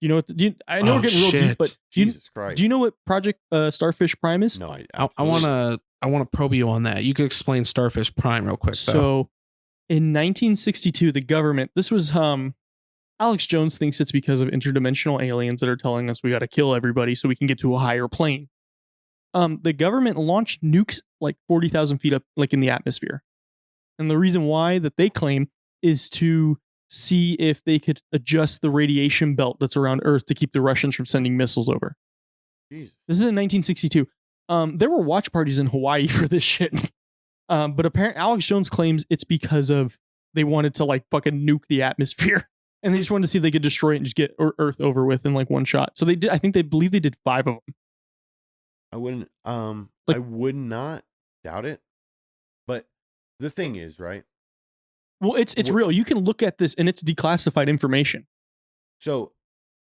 You know what? I know we're getting real deep, but Jesus Christ, do you know what Project Starfish Prime is? No, I want to probe you on that. You could explain Starfish Prime real quick. So, in 1962, the government. This was Alex Jones thinks it's because of interdimensional aliens that are telling us we got to kill everybody so we can get to a higher plane. The government launched nukes like 40,000 feet up, like in the atmosphere, and the reason why that they claim is to see if they could adjust the radiation belt that's around Earth to keep the Russians from sending missiles over. Jeez. This is in 1962. There were watch parties in Hawaii for this shit. But apparently Alex Jones claims it's because of they wanted to like fucking nuke the atmosphere, and they just wanted to see if they could destroy it and just get Earth over with in like one shot. So they did. I think they believe they did 5 of them. I wouldn't. I would not doubt it. But the thing is, right? Well, it's real. You can look at this, and it's declassified information. So,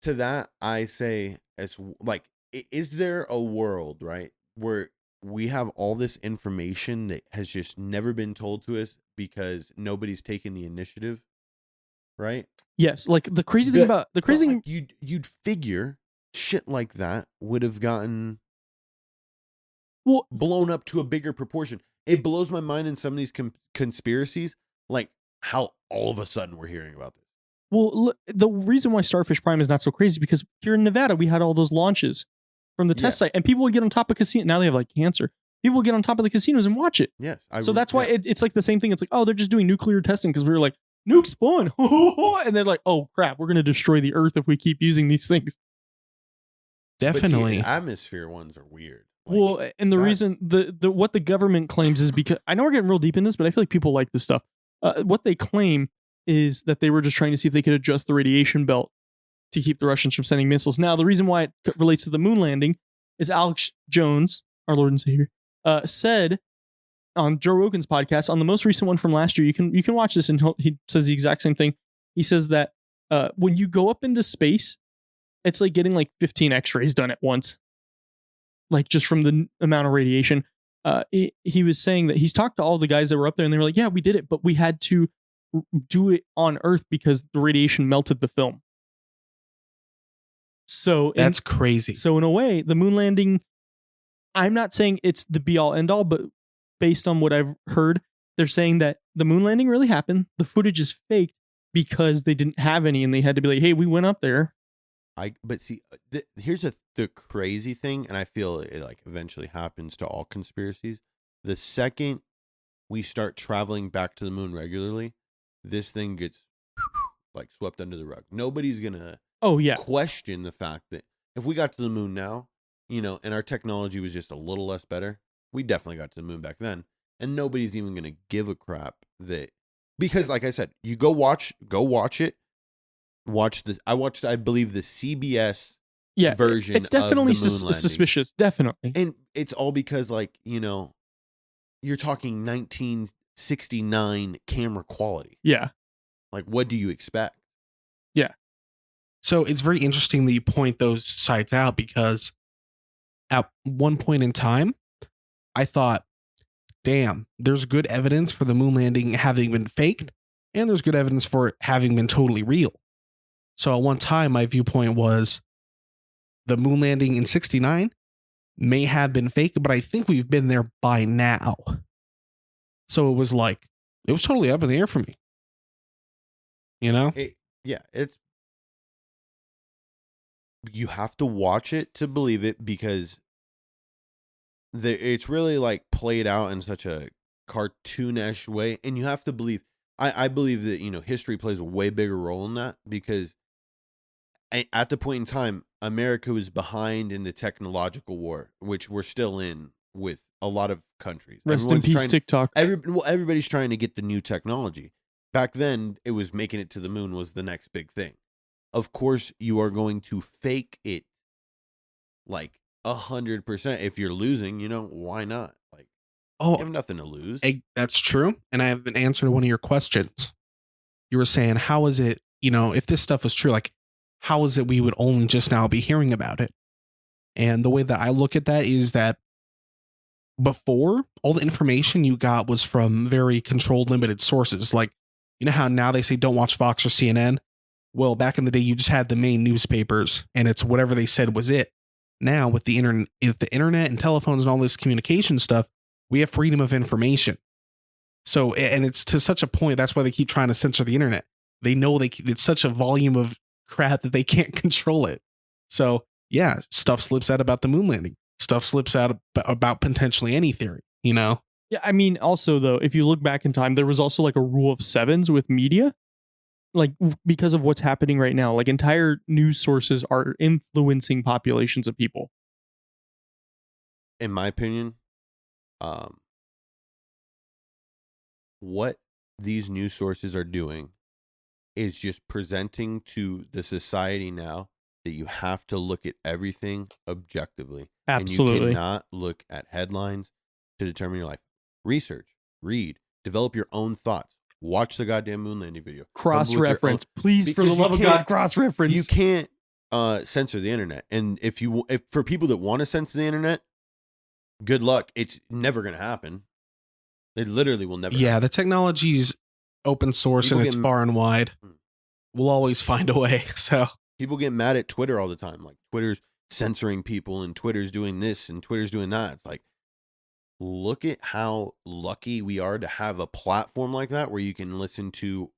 to that, I say, it's like, is there a world, right, where we have all this information that has just never been told to us because nobody's taken the initiative, right? Yes, like the crazy thing about the crazy thing, you'd figure shit like that would have gotten blown up to a bigger proportion. It blows my mind in some of these conspiracies, like how all of a sudden we're hearing about this. Well, the reason why Starfish Prime is not so crazy is because here in Nevada we had all those launches from the test site, and people would get on top of casino. Now they have like cancer. People would get on top of the casinos and watch it. Yes, so that's why it's like the same thing. It's like, oh, they're just doing nuclear testing because we were like, nuke's fun, and they're like, oh crap, we're gonna destroy the Earth if we keep using these things. Definitely, the atmosphere ones are weird. Like, well, and the reason the what the government claims is because I know we're getting real deep in this, but I feel like people like this stuff. What they claim is that they were just trying to see if they could adjust the radiation belt to keep the Russians from sending missiles. Now, the reason why it relates to the moon landing is Alex Jones, our Lord and Savior, said on Joe Rogan's podcast, on the most recent one from last year, you can watch this, and he says the exact same thing. He says that when you go up into space, it's like getting like 15 X-rays done at once, like just from the amount of radiation. He was saying that he's talked to all the guys that were up there, and they were like, yeah, we did it, but we had to do it on Earth because the radiation melted the film. So That's crazy. So in a way, the moon landing, I'm not saying it's the be all end all, but based on what I've heard, they're saying that the moon landing really happened. The footage is faked because they didn't have any, and they had to be like, "Hey, we went up there." But see, here's the crazy thing, and I feel it like eventually happens to all conspiracies. The second we start traveling back to the moon regularly, this thing gets like swept under the rug. Nobody's gonna question the fact that if we got to the moon now, and our technology was just a little less better, we definitely got to the moon back then, and nobody's even gonna give a crap that, because like I said, you go watch it. Watch this. I watched, I believe, the CBS version. It's definitely of the moon landing. suspicious. Definitely, and it's all because, like, you're talking 1969 camera quality. Yeah. Like, what do you expect? Yeah. So it's very interesting that you point those sites out, because at one point in time, I thought, damn, there's good evidence for the moon landing having been faked, and there's good evidence for it having been totally real. So at one time, my viewpoint was the moon landing in 69 may have been fake, but I think we've been there by now. So it was totally up in the air for me. It's, you have to watch it to believe it, because it's really like played out in such a cartoonish way, and you have to believe. I believe that history plays a way bigger role in that, because at the point in time, America was behind in the technological war, which we're still in with a lot of countries. Rest in peace, TikTok. Everybody's trying to get the new technology. Back then, it was making it to the moon was the next big thing. Of course, you are going to fake it like 100%. If you're losing, why not? Like, you have nothing to lose. That's true. And I have an answer to one of your questions. You were saying, how is it, if this stuff was true, like, how is it we would only just now be hearing about it? And the way that I look at that is that before, all the information you got was from very controlled, limited sources. Like, how now they say don't watch Fox or CNN? Well, back in the day, you just had the main newspapers, and it's whatever they said was it. Now, with the internet and telephones and all this communication stuff, we have freedom of information. So, and it's to such a point, that's why they keep trying to censor the internet. They know it's such a volume of crap that they can't control it. So yeah, stuff slips out about the moon landing. Stuff slips out about potentially any theory, Yeah, I mean, also though, if you look back in time, there was also like a rule of sevens with media, like because of what's happening right now. Like entire news sources are influencing populations of people. In my opinion, what these news sources are doing is just presenting to the society now that you have to look at everything objectively. Absolutely. And you cannot look at headlines to determine your life. Research, read, develop your own thoughts. Watch the goddamn moon landing video. Cross-reference. Please, for the love of God, cross-reference. You can't censor the internet. And if for people that want to censor the internet, good luck. It's never going to happen. It literally will never happen. The technology's open source and it's far and wide. We'll always find a way. So people get mad at Twitter all the time. Like, Twitter's censoring people and Twitter's doing this and Twitter's doing that. It's like, look at how lucky we are to have a platform like that where you can listen to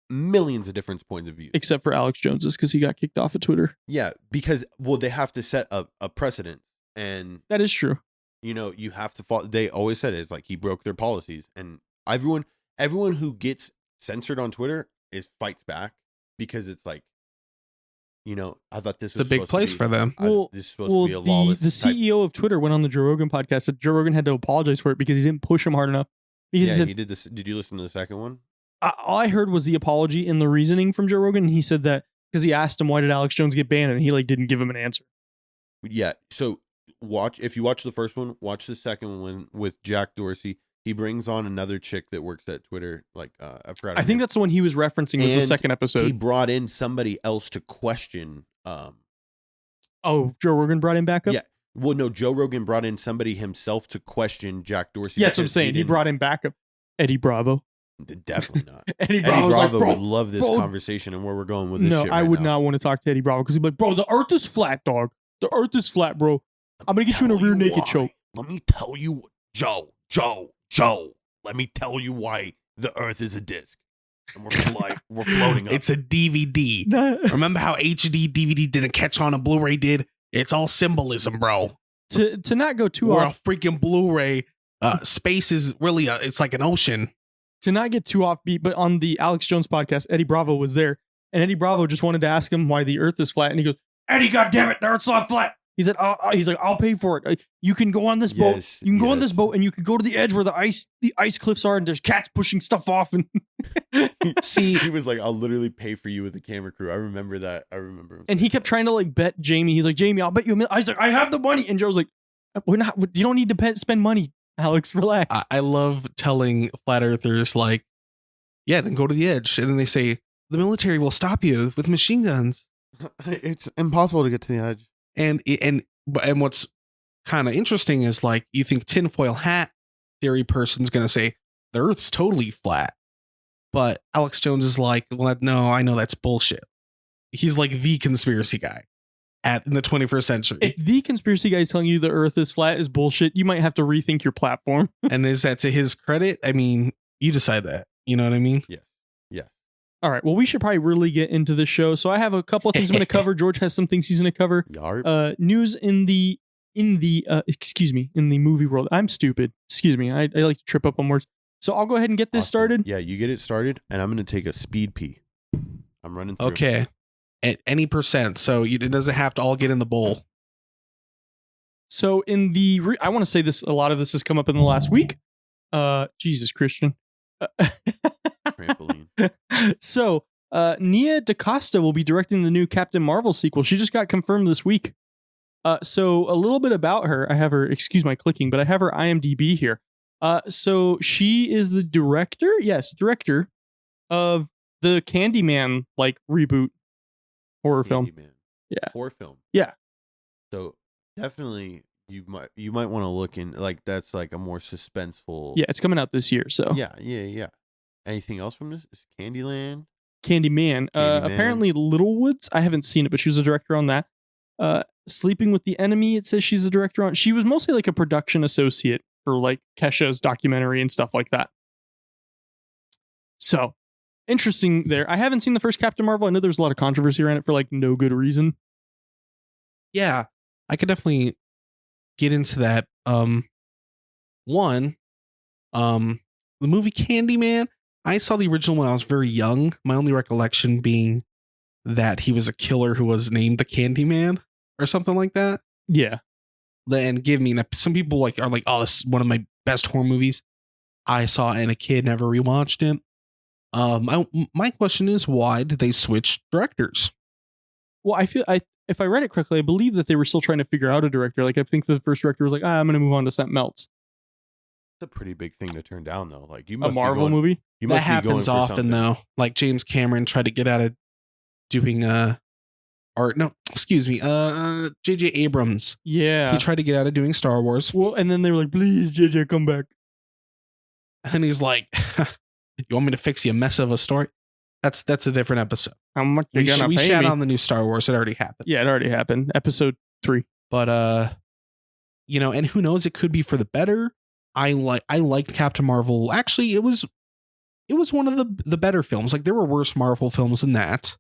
millions of different points of view. Except for Alex Jones's, because he got kicked off of Twitter. Yeah, because, they have to set a precedent. And that is true. You have to follow. They always said it's like he broke their policies. And everyone who gets censored on Twitter fights back, because it's like, I thought this was a big place for them. This is supposed to be a lawless. The CEO of Twitter went on the Joe Rogan podcast, said Joe Rogan had to apologize for it because he didn't push him hard enough. He did this. Did you listen to the second one? All I heard was the apology and the reasoning from Joe Rogan. And he said that because he asked him, why did Alex Jones get banned? And he didn't give him an answer. Yeah. So if you watch the first one, watch the second one with Jack Dorsey. He brings on another chick that works at Twitter. Like, I forgot. I think that's the one he was referencing. Was the second episode. He brought in somebody else to question. Joe Rogan brought him back up? Yeah. Well, no, Joe Rogan brought in somebody himself to question Jack Dorsey. Yeah, that's what I'm saying. He brought him back up. Eddie Bravo. Definitely not. Eddie Eddie Bravo's Bravo like, bro, would love this bro, conversation and where we're going with this no, shit I right would now. not want to talk to Eddie Bravo because he'd be like, bro, the earth is flat, dog. The earth is flat, bro. I'm going to get you in a rear naked choke. Let me tell you, Joe, let me tell you why the earth is a disc. And we're floating up. It's a DVD. Remember how HD DVD didn't catch on, a Blu-ray did? It's all symbolism, bro. To not go too We're off, a freaking Blu-ray. Space is really it's like an ocean. to not get too offbeat, but on the Alex Jones podcast, Eddie Bravo was there, and Eddie Bravo just wanted to ask him why the earth is flat, and he goes, Eddie, goddammit, the earth's not flat. He said, he's like, I'll pay for it. You can go on this boat. You can go on this boat, and you can go to the edge where the ice cliffs are, and there's cats pushing stuff off. And see, he was like, I'll literally pay for you with the camera crew. I remember that. And he kept trying to like bet Jamie. He's like, Jamie, I'll bet you $1 million. I was like, I have the money. And Joe's like, we're not. You don't need to spend money, Alex. Relax. I love telling flat earthers like, yeah, then go to the edge, and then they say the military will stop you with machine guns. It's impossible to get to the edge. And what's kind of interesting is like you think tinfoil hat theory person's gonna say the Earth's totally flat, but Alex Jones is like, well, no, I know that's bullshit. He's like the conspiracy guy in the 21st century. If the conspiracy guy is telling you the Earth is flat is bullshit, you might have to rethink your platform. And is that to his credit? I mean, you decide that. You know what I mean? Yes. All right. Well, we should probably really get into the show. So I have a couple of things I'm going to cover. George has some things he's going to cover. News in the movie world. I'm stupid. Excuse me. I like to trip up on words. So I'll go ahead and get this started. Yeah, you get it started, and I'm going to take a speed pee. I'm running through. Okay. At any percent. So it doesn't have to all get in the bowl. So I want to say this, a lot of this has come up in the last week. Jesus, Christian. Trampoline. So Nia DaCosta will be directing the new Captain Marvel sequel. She just got confirmed this week. So a little bit about her. I have her, excuse my clicking, but I have her IMDb here. So she is the director of the Candyman like reboot horror film. Yeah. Horror film. Yeah. So definitely you might want to look in, like, that's like a more suspenseful. Yeah, it's coming out this year. So yeah. Anything else from this? Is Candyman? Candyman. Apparently Littlewoods. I haven't seen it, but she was a director on that. Sleeping with the Enemy. It says she's a director on. She was mostly like a production associate for like Kesha's documentary and stuff like that. So interesting there. I haven't seen the first Captain Marvel. I know there's a lot of controversy around it for like no good reason. Yeah, I could definitely get into that. The movie Candyman, I saw the original when I was very young. My only recollection being that he was a killer who was named the Candyman or something like that. Yeah. And some people are like, oh, this is one of my best horror movies I saw and a kid, never rewatched it. My question is, why did they switch directors? Well, if I read it correctly, I believe that they were still trying to figure out a director. Like, I think the first director was like, I'm going to move on to something else. It's a pretty big thing to turn down, though. Like, you A must Marvel movie? You That must be going happens for often, something. though. Like James Cameron tried to get out of doing J.J. Abrams. Yeah. He tried to get out of doing Star Wars. Well, and then they were like, please, JJ, come back. And he's like, you want me to fix you a mess of a story? That's a different episode. How much you We gonna pay shat me? on the new Star Wars. It already happened. Yeah, it already happened. Episode 3. But and who knows? It could be for the better. I liked Captain Marvel. Actually, it was one of the better films. Like, there were worse Marvel films than that.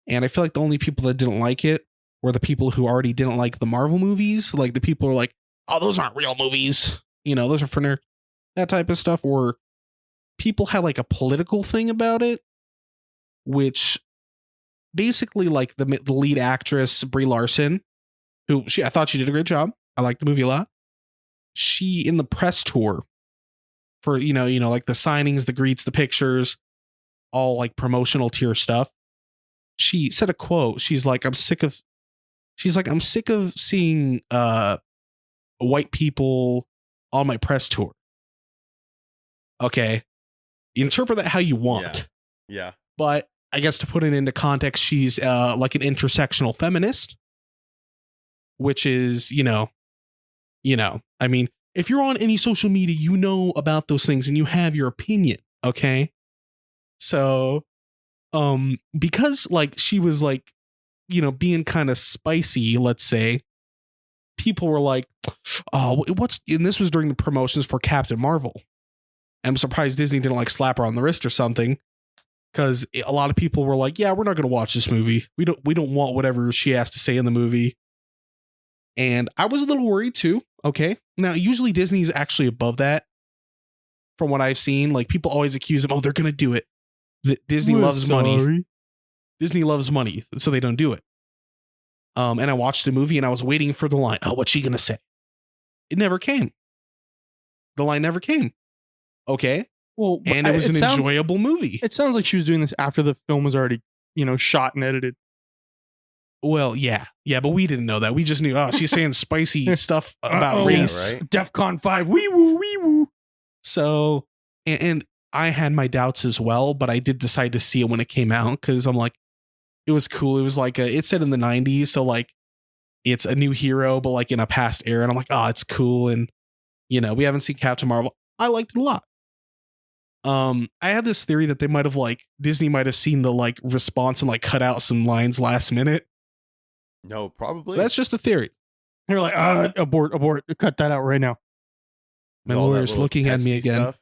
And I feel like the only people that didn't like it were the people who already didn't like the Marvel movies. Like, the people are like, oh, those aren't real movies. Those are for nerds. That type of stuff. Or people had like a political thing about it, which basically, like, the lead actress, Brie Larson, I thought she did a great job. I liked the movie a lot. She, in the press tour for, like the signings, the greets, the pictures, all like promotional tier stuff, she said a quote. She's like, I'm sick of seeing white people on my press tour. Okay. You interpret that how you want. Yeah. But I guess to put it into context, she's like an intersectional feminist, which is, I mean, if you're on any social media, about those things and you have your opinion Okay. So, because like she was like, being kind of spicy, let's say, people were like, oh, and this was during the promotions for Captain Marvel. And I'm surprised Disney didn't like slap her on the wrist or something. Because a lot of people were like, yeah, we're not going to watch this movie. We don't want whatever she has to say in the movie. And I was a little worried too. Okay. Now, usually Disney's actually above that. From what I've seen, like people always accuse them, oh, they're going to do it. Disney loves money. Disney loves money, so they don't do it. And I watched the movie and I was waiting for the line. Oh, what's she going to say? It never came. The line never came. Okay. Well, and it was an enjoyable movie. It sounds like she was doing this after the film was already, shot and edited. Well, yeah, but we didn't know that. We just knew, she's saying spicy stuff about race. Yeah, right? DEFCON 5, wee woo, wee woo. So, and I had my doubts as well, but I did decide to see it when it came out because I'm like, it was cool. It was like it's set in the 90s, so like it's a new hero, but like in a past era. And I'm like, oh, it's cool. And we haven't seen Captain Marvel. I liked it a lot. I had this theory that they might have Disney might have seen the like response and like cut out some lines last minute. No, probably. That's just a theory. They're like, abort, cut that out right now. My lawyer's looking at me again. Stuff.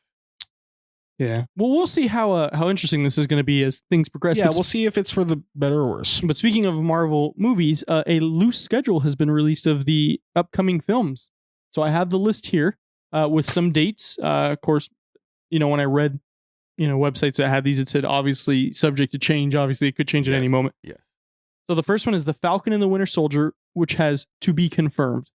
Yeah. Well, we'll see how interesting this is going to be as things progress. Yeah, we'll see if it's for the better or worse. But speaking of Marvel movies, a loose schedule has been released of the upcoming films. So I have the list here with some dates. Of course, when I read, websites that had these, it said obviously subject to change. Obviously, it could change at any moment. Yes. So the first one is The Falcon and the Winter Soldier, which has to be confirmed.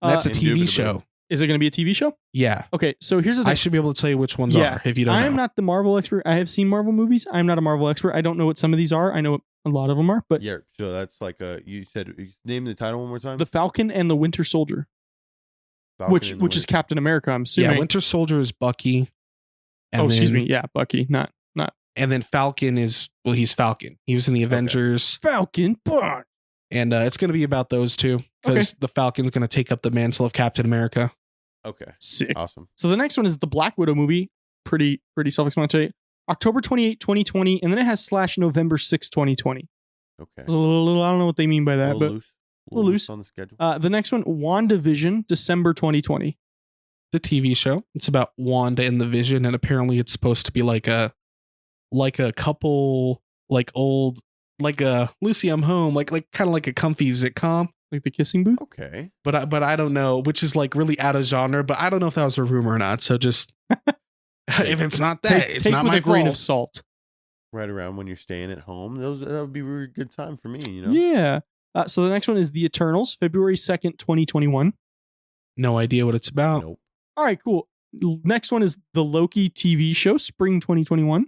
That's a TV show. Is it going to be a TV show? Yeah. Okay, so here's the thing. I should be able to tell you which ones are if you don't know. I am not the Marvel expert. I have seen Marvel movies. I'm not a Marvel expert. I don't know what some of these are. I know what a lot of them are, but yeah. So that's like you said. Name the title one more time. The Falcon and the Winter Soldier, which is Captain America. I'm assuming. Yeah, Winter Soldier is Bucky. Excuse me. Yeah, Bucky, not. And then Falcon is he's Falcon. He was in the Avengers. Falcon, but. And it's going to be about those two because the Falcon's going to take up the mantle of Captain America. Okay. Sick. Awesome. So the next one is the Black Widow movie. Pretty self-explanatory. October 28, 2020, and then it has / November 6, 2020. Okay. A little, I don't know what they mean by that, but a little loose on the schedule. The next one, WandaVision, December 2020. The TV show. It's about Wanda and the Vision, and apparently it's supposed to be like a couple, like old, like a Lucy, I'm home, like kind of like a comfy sitcom. Like The Kissing Booth? Okay. But I don't know, which is like really out of genre, but I don't know if that was a rumor or not. So just if it's not that, it's not my grain fault. of salt. Right around when you're staying at home. That would be a really good time for me, Yeah. So the next one is The Eternals, February 2nd, 2021. No idea what it's about. Nope. All right, cool. Next one is the Loki TV show, spring 2021.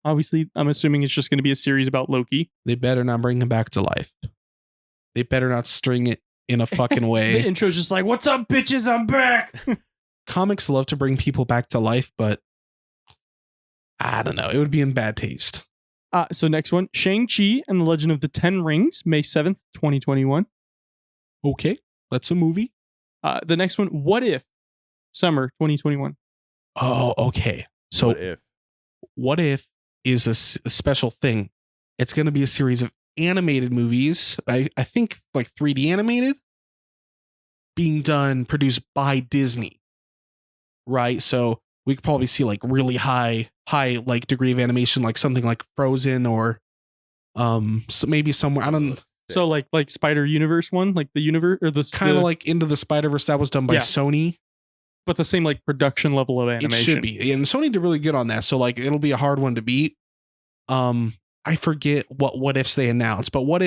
Obviously, I'm assuming it's just going to be a series about Loki. They better not bring him back to life. They better not string it in a fucking way. The intro's just like, what's up, bitches? I'm back. Comics love to bring people back to life, but I don't know. It would be in bad taste. So next one, Shang-Chi and the Legend of the Ten Rings, May 7th, 2021. Okay, that's a movie. The next one, What If? Summer 2021. Oh, okay. So What If is a special thing. It's going to be a series of animated movies. I think like 3D animated being produced by Disney. Right? So we could probably see like really high like degree of animation, like something like Frozen or so maybe somewhere, I don't know. So like Spider Universe one, like the universe or the kind of like Into the Spider-Verse that was done by Sony. But the same like production level of animation. It should be. And Sony did really good on that. So like it'll be a hard one to beat. I forget what ifs they announced, but what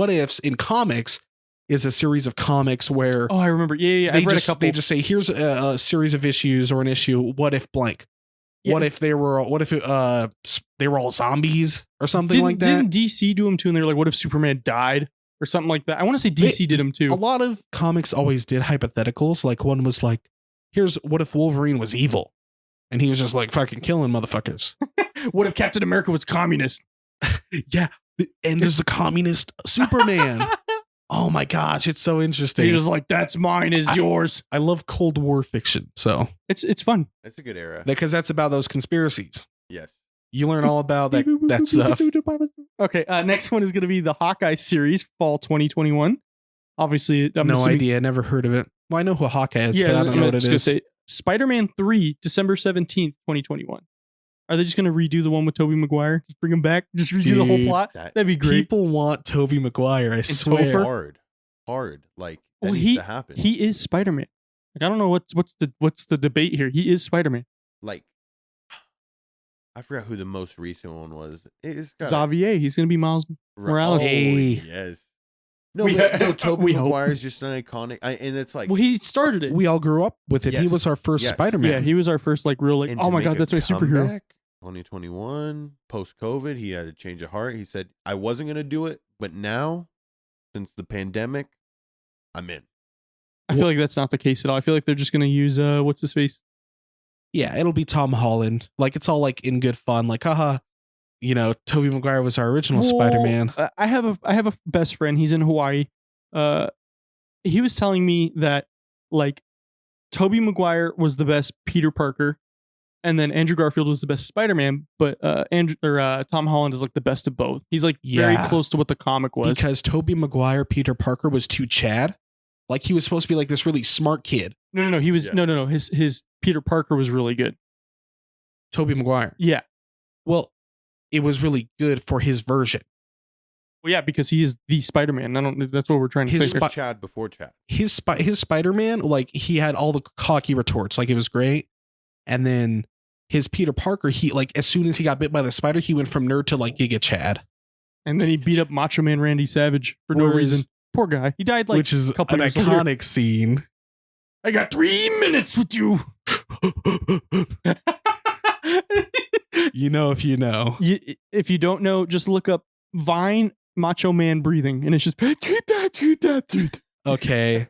ifs in comics is a series of comics where I remember. Yeah. I've read a couple. They just say here's a series of issues or an issue. What if blank? Yeah. What if they were all zombies or something like that? Didn't DC do them too? And they're like, what if Superman died or something like that? I want to say DC did them too. A lot of comics always did hypotheticals. Like one was like, here's what if Wolverine was evil? And he was just like fucking killing motherfuckers. What if Captain America was communist? Yeah. And there's a communist Superman. Oh my gosh, it's so interesting. He's just like, that's mine is yours. I love Cold War fiction, so It's fun. That's a good era. because that's about those conspiracies. Yes. You learn all about that stuff. Okay, next one is going to be the Hawkeye series, fall 2021. Obviously, I'm No assuming, idea, never heard of it. Well, I know who Hawkeye is, Yeah, but I don't know what it is. Spider-Man 3, December 17th, 2021. Are they just going to redo the one with Tobey Maguire? Just bring him back? Just redo the whole Dude, plot? That'd be great. People want Tobey Maguire, I swear. Hard. Like that Well, needs to happen. he is Spider-Man. Like, I don't know what's the debate here. He is Spider-Man. Like, I forgot who the most recent one was. It's got Xavier, he's going to be Miles Morales. Oh, Hey. yes. No, We- Tobey we hope. Maguire is just an iconic, and it's like Well, he started it. We all grew up with him. He Yes. was our first Yes. Spider-Man. Yeah, he was our first like real like, and oh to my make god, a that's my superhero. comeback, 2021, post COVID, he had a change of heart. He said, "I wasn't gonna do it, but now, since the pandemic, I'm in." I feel like that's not the case at all. I feel like they're just going to use what's his face? Yeah, it'll be Tom Holland. Like, it's all like in good fun. Like, haha, Tobey Maguire was our original Well, Spider-Man. I have a best friend. He's in Hawaii. He was telling me that like Tobey Maguire was the best Peter Parker, and then Andrew Garfield was the best Spider-Man. But Tom Holland is like the best of both. He's like very Yeah. close to what the comic was. Because Tobey Maguire, Peter Parker was too Chad. Like, he was supposed to be like this really smart kid. No. He was Yeah. no. His Peter Parker was really good. Tobey Maguire. Yeah. Well, it was really good for his version. Well, yeah, because he is the Spider-Man. That's what we're trying to His say. It was Chad before Chad. His Spider-Man, like, he had all the cocky retorts. Like, it was great. And then his Peter Parker, he, like, as soon as he got bit by the spider, he went from nerd to, like, Giga Chad. And then he beat up Macho Man Randy Savage for no Whereas- reason. Poor guy. He died like which is a couple an years later. iconic scene. I got 3 minutes with you. You know if you know. If you don't know, just look up Vine Macho Man breathing, and it's just Okay.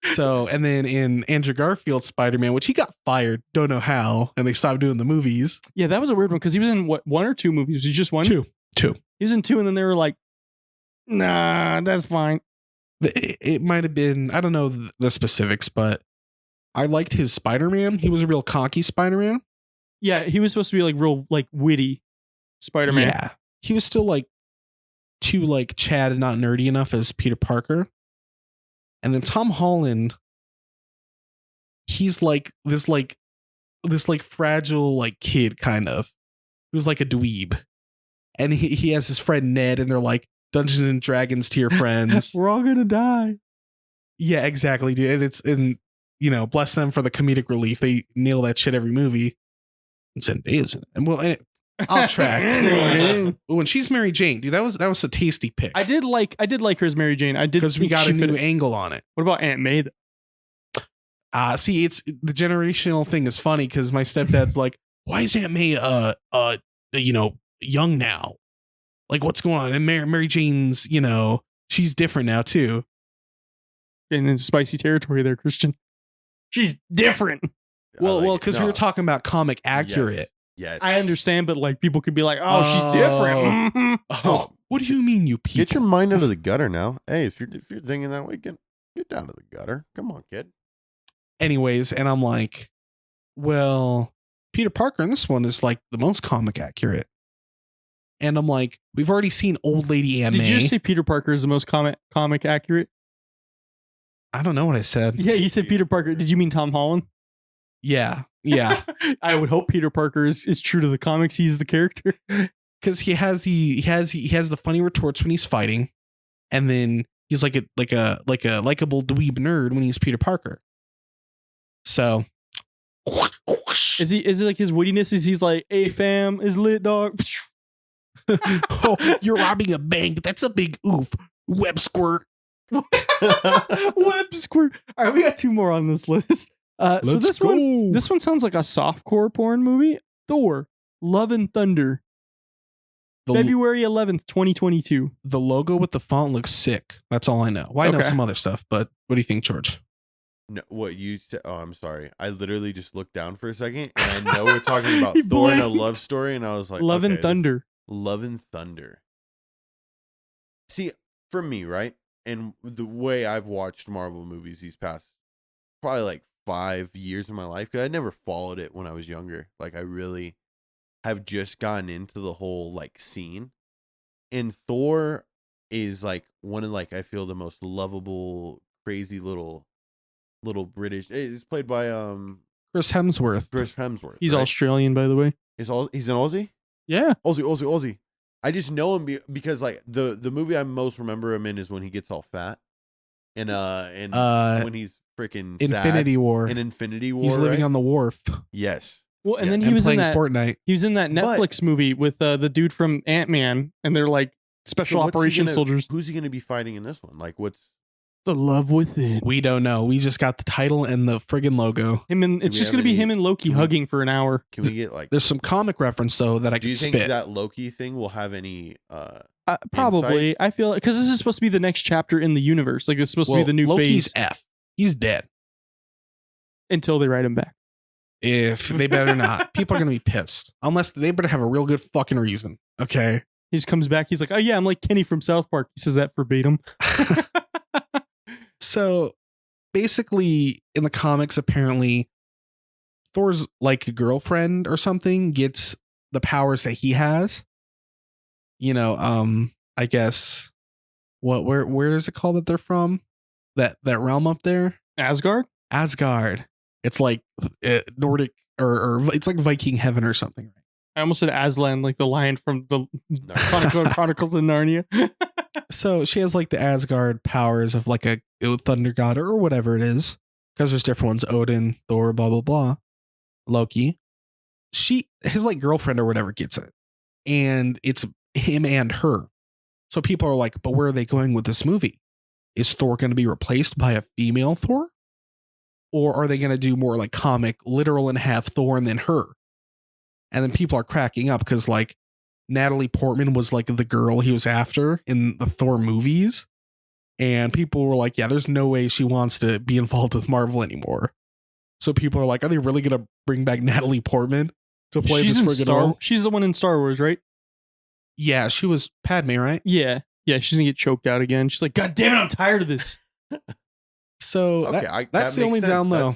So, and then in Andrew Garfield's Spider-Man, which he got fired, don't know how, and they stopped doing the movies. Yeah, that was a weird one because he was in what, 1 or 2 movies? Was he just one? Two. He was in 2, and then they were like, "Nah, that's fine." It might have been, I don't know the specifics, but I liked his Spider-Man. He was a real cocky Spider-Man. Yeah, he was supposed to be like real like witty Spider-Man. Yeah. He was still like too like Chad and not nerdy enough as Peter Parker. And then Tom Holland, he's like this fragile like kid kind of. He was like a dweeb. And he has his friend Ned, and they're like Dungeons and Dragons tier friends. We're all gonna die. Yeah, exactly, dude. And bless them for the comedic relief. They nail that shit every movie. And Zendaya's in it. And well, I'll track. When she's Mary Jane, dude, that was a tasty pick. I did like her as Mary Jane. I did Because we think got she a new fit it. angle on it. What about Aunt May? See, it's the generational thing is funny because my stepdad's like, why is Aunt May young now? Like, what's going on? And Mary Jane's, she's different now too. Getting into spicy territory there, Christian. She's different. Well, because we were talking about comic accurate. Yes. I understand, but like people could be like, "Oh, she's different." Mhm. Oh, what do you mean, you people? Get your mind out of the gutter now. Hey, if you're thinking that way, get down to the gutter. Come on, kid. Anyways, and I'm like, well, Peter Parker in this one is like the most comic accurate. And I'm like, we've already seen old lady Aunt Did May. you just say Peter Parker is the most comic accurate? I don't know what I said. Yeah, you said Peter Parker. Did you mean Tom Holland? Yeah. I would hope Peter Parker is true to the comics. He's the character. Because he has the funny retorts when he's fighting, and then he's like a likable dweeb nerd when he's Peter Parker. So Is it like his wittiness? Is he's like, "Hey fam, is lit dog." oh, you're robbing a bank. That's a big oof. Web squirt. Web squirt. All right, we got 2 more on this list. So Let's this go. one sounds like a softcore porn movie. Thor: Love and Thunder, February 11th, 2022. The logo with the font looks sick. That's all I know. Well, I know Okay. some other stuff, but what do you think, George? No, what you said? Oh, I'm sorry. I literally just looked down for a second, and I know we're talking about He Thor and a blinked. love story, and I was like, Love okay, and Thunder. Love and Thunder. See, for me, right? and the way I've watched Marvel movies these past probably like 5 years of my life, because I never followed it when I was younger. Like I really have just gotten into the whole like scene, and Thor is like one of like I feel the most lovable, crazy little British. It's played by Chris Hemsworth. He's right? Australian, by the way. He's an Aussie. Yeah. Aussie. I just know him because like the movie I most remember him in is when he gets all fat, and when he's freaking Infinity War. In Infinity War, He's living right? on the wharf. Yes. Well, and Yes. then he And was in playing that Fortnite. he was in that Netflix movie with the dude from Ant-Man, and they're like special So what's he operations gonna- soldiers. Who's he going to be fighting in this one? Like, what's The love within. We don't know. We just got the title and the friggin' logo. Him and it's we just have gonna be any- him and Loki can we- hugging for an hour. can we get like? There's some comic reference though that I Do can you think spit. that Loki thing will have any? Probably. Insights? I feel because this is supposed to be the next chapter in the universe. Like it's supposed to be the new Loki's phase F. He's dead. until they write him back. If they better not, people are gonna be pissed. Unless they better have a real good fucking reason. Okay. He just comes back. He's like, "Oh yeah, I'm like Kenny from South Park." He says that verbatim. So basically, in the comics, apparently Thor's like girlfriend or something gets the powers that he has. You know, I guess where is it called that they're from? That realm up there? Asgard. Asgard. It's like Nordic or it's like Viking heaven or something. I almost said Aslan, like the lion from the Narnia. Chronicles of Narnia. So she has like the Asgard powers of like a thunder god or whatever it is, because there's different ones: Odin, Thor, blah blah blah, Loki. His like girlfriend or whatever gets it, and it's him and her. So people are like, but where are they going with this movie? Is Thor going to be replaced by a female Thor, or are they going to do more like comic, literal, and have Thor and then her? And then people are cracking up because like Natalie Portman was like the girl he was after in the Thor movies. And people were like, yeah, there's no way she wants to be involved with Marvel anymore. So people are like, are they really going to bring back Natalie Portman to play She's this in friggin' role? She's the one in Star Wars, right? Yeah, she was Padme, right? Yeah. Yeah, she's gonna get choked out again. She's like, God damn it, I'm tired of this. So Okay, that's the makes only sense. down low.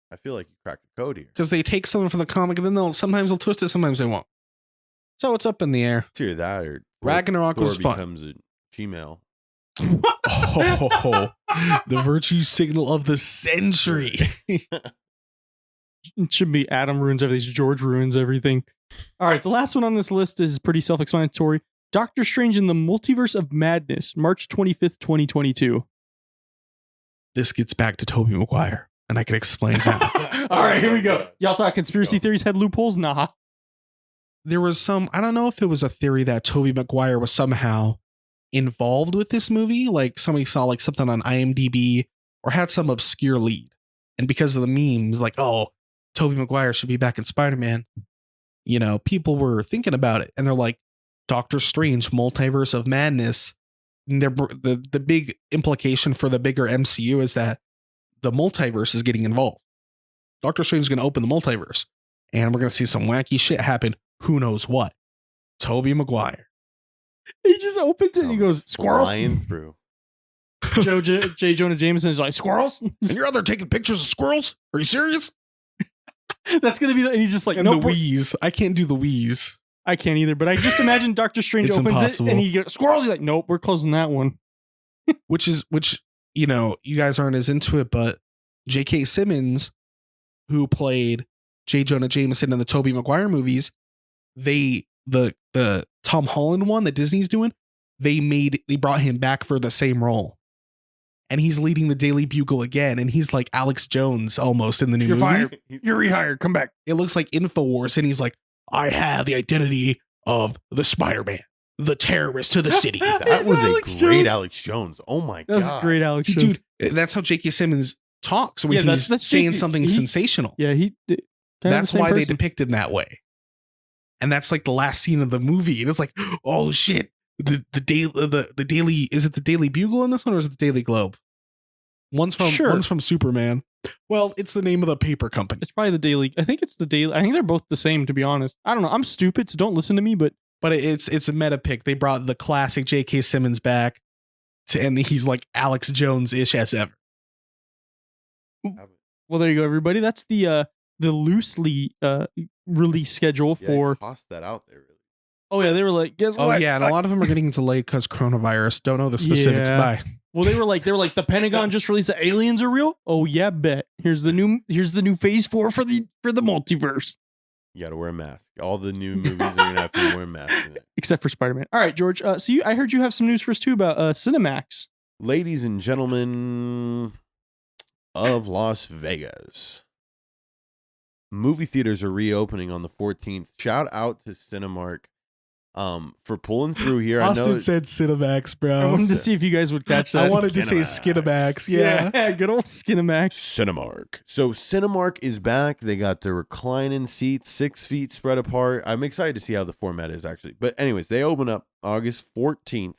I feel like you cracked the code here. Because they take something from the comic and then sometimes they'll twist it, sometimes they won't. So it's up in the air. It's either that or Ragnarok Thor was fun. becomes a Gmail. Oh, the virtue signal of the century. It should be Adam ruins everything. George ruins everything. All right, the last one on this list is pretty self-explanatory. Doctor Strange in the Multiverse of Madness, March 25th, 2022. This gets back to Tobey Maguire, and I can explain how. All right, here we go. Y'all thought conspiracy theories had loopholes? Nah. There was some, I don't know if it was a theory that Tobey Maguire was somehow involved with this movie. Like somebody saw like something on IMDb or had some obscure lead. And because of the memes, like, oh, Tobey Maguire should be back in Spider-Man. You know, people were thinking about it and they're like, Doctor Strange, Multiverse of Madness. And the big implication for the bigger MCU is that the multiverse is getting involved. Doctor Strange is going to open the multiverse and we're going to see some wacky shit happen. Who knows what? Tobey Maguire. He just opens it and he goes, squirrels. Flying through. J. Jonah Jameson is like, squirrels? And you're out there taking pictures of squirrels? Are you serious? That's going to be and he's just like, And no, the wheeze. I can't do the wheeze. I can't either, but I just imagine Doctor Strange It's opens impossible. it and he goes, squirrels. He's like, nope, we're closing that one. Which, you know, you guys aren't as into it, but J.K. Simmons, who played J. Jonah Jameson in the Tobey Maguire movies, the Tom Holland one that Disney's doing, they brought him back for the same role. And he's leading the Daily Bugle again, and he's like Alex Jones almost in the new You're movie. fired. You're rehired. Come back. It looks like InfoWars, and he's like, I have the identity of the Spider-Man, the terrorist to the city. That It's was Alex a great Jones. Alex Jones. Oh my That was god. great, Alex. Dude, that's how J.K. Simmons talks when Yeah, he's that's saying J.K. something sensational. Yeah, he did. That's why they depict him that way. And that's like the last scene of the movie. And it's like, oh shit. The daily is it the Daily Bugle in this one or is it the Daily Globe? One's from Superman. Well, it's the name of the paper company. It's probably the Daily. I think it's the Daily. I think they're both the same, to be honest. I don't know. I'm stupid, so don't listen to me. But But it's a meta pick. They brought the classic J.K. Simmons back. and he's like Alex Jones-ish as ever. Well, there you go, everybody. That's the loosely release schedule for. Toss that out there. Really. Oh yeah, they were like, guess Oh what? yeah, and a lot of them are getting delayed because coronavirus. Don't know the specifics. Yeah. Bye. Well, they were like, the Pentagon just released the aliens are real. Oh yeah, bet. Here's the new phase 4 for the multiverse. You got to wear a mask. All the new movies are gonna have to wear a mask. In it. Except for Spider-Man. All right, George. So I heard you have some news for us too about Cinemax. Ladies and gentlemen of Las Vegas, movie theaters are reopening on the 14th. Shout out to Cinemark for pulling through here. Austin I know said Cinemax, bro. I wanted to see if you guys would catch that. I wanted to say Skinemax. Yeah. Yeah, good old Skinemax. Cinemark. So Cinemark is back. They got the reclining seats, 6 feet spread apart. I'm excited to see how the format is actually. But anyways, they open up August 14th.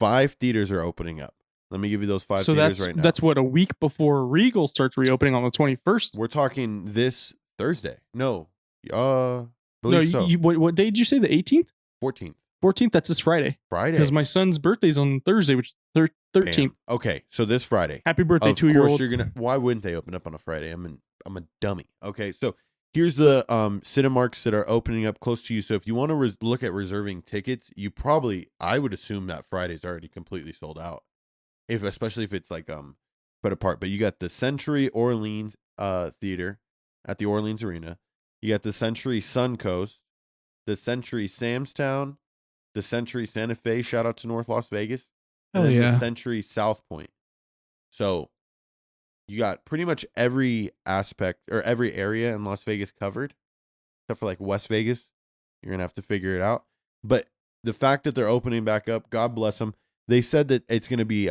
5 theaters are opening up. Let me give you those 5 theaters right now. That's what, a week before Regal starts reopening on the 21st. We're talking this Thursday. No. No, Believe so. what day did you say? The 18th? 14th. 14th. That's this Friday. Friday. Because my son's birthday's on Thursday, which is 13th. Damn. Okay, so this Friday. Happy birthday, Of course 2-year-old. you're gonna. Why wouldn't they open up on a Friday? I'm a dummy. Okay, so here's the Cinemarks that are opening up close to you. So if you want to look at reserving tickets, you probably, I would assume that Friday's already completely sold out. Especially if it's like put apart. But you got the Century Orleans Theater at the Orleans Arena. You got the Century Suncoast, the Century Samstown, the Century Santa Fe. Shout out to North Las Vegas. And Hell then yeah. the Century South Point. So you got pretty much every aspect or every area in Las Vegas covered, except for like West Vegas. You're going to have to figure it out. But the fact that they're opening back up, God bless them. They said that it's going to be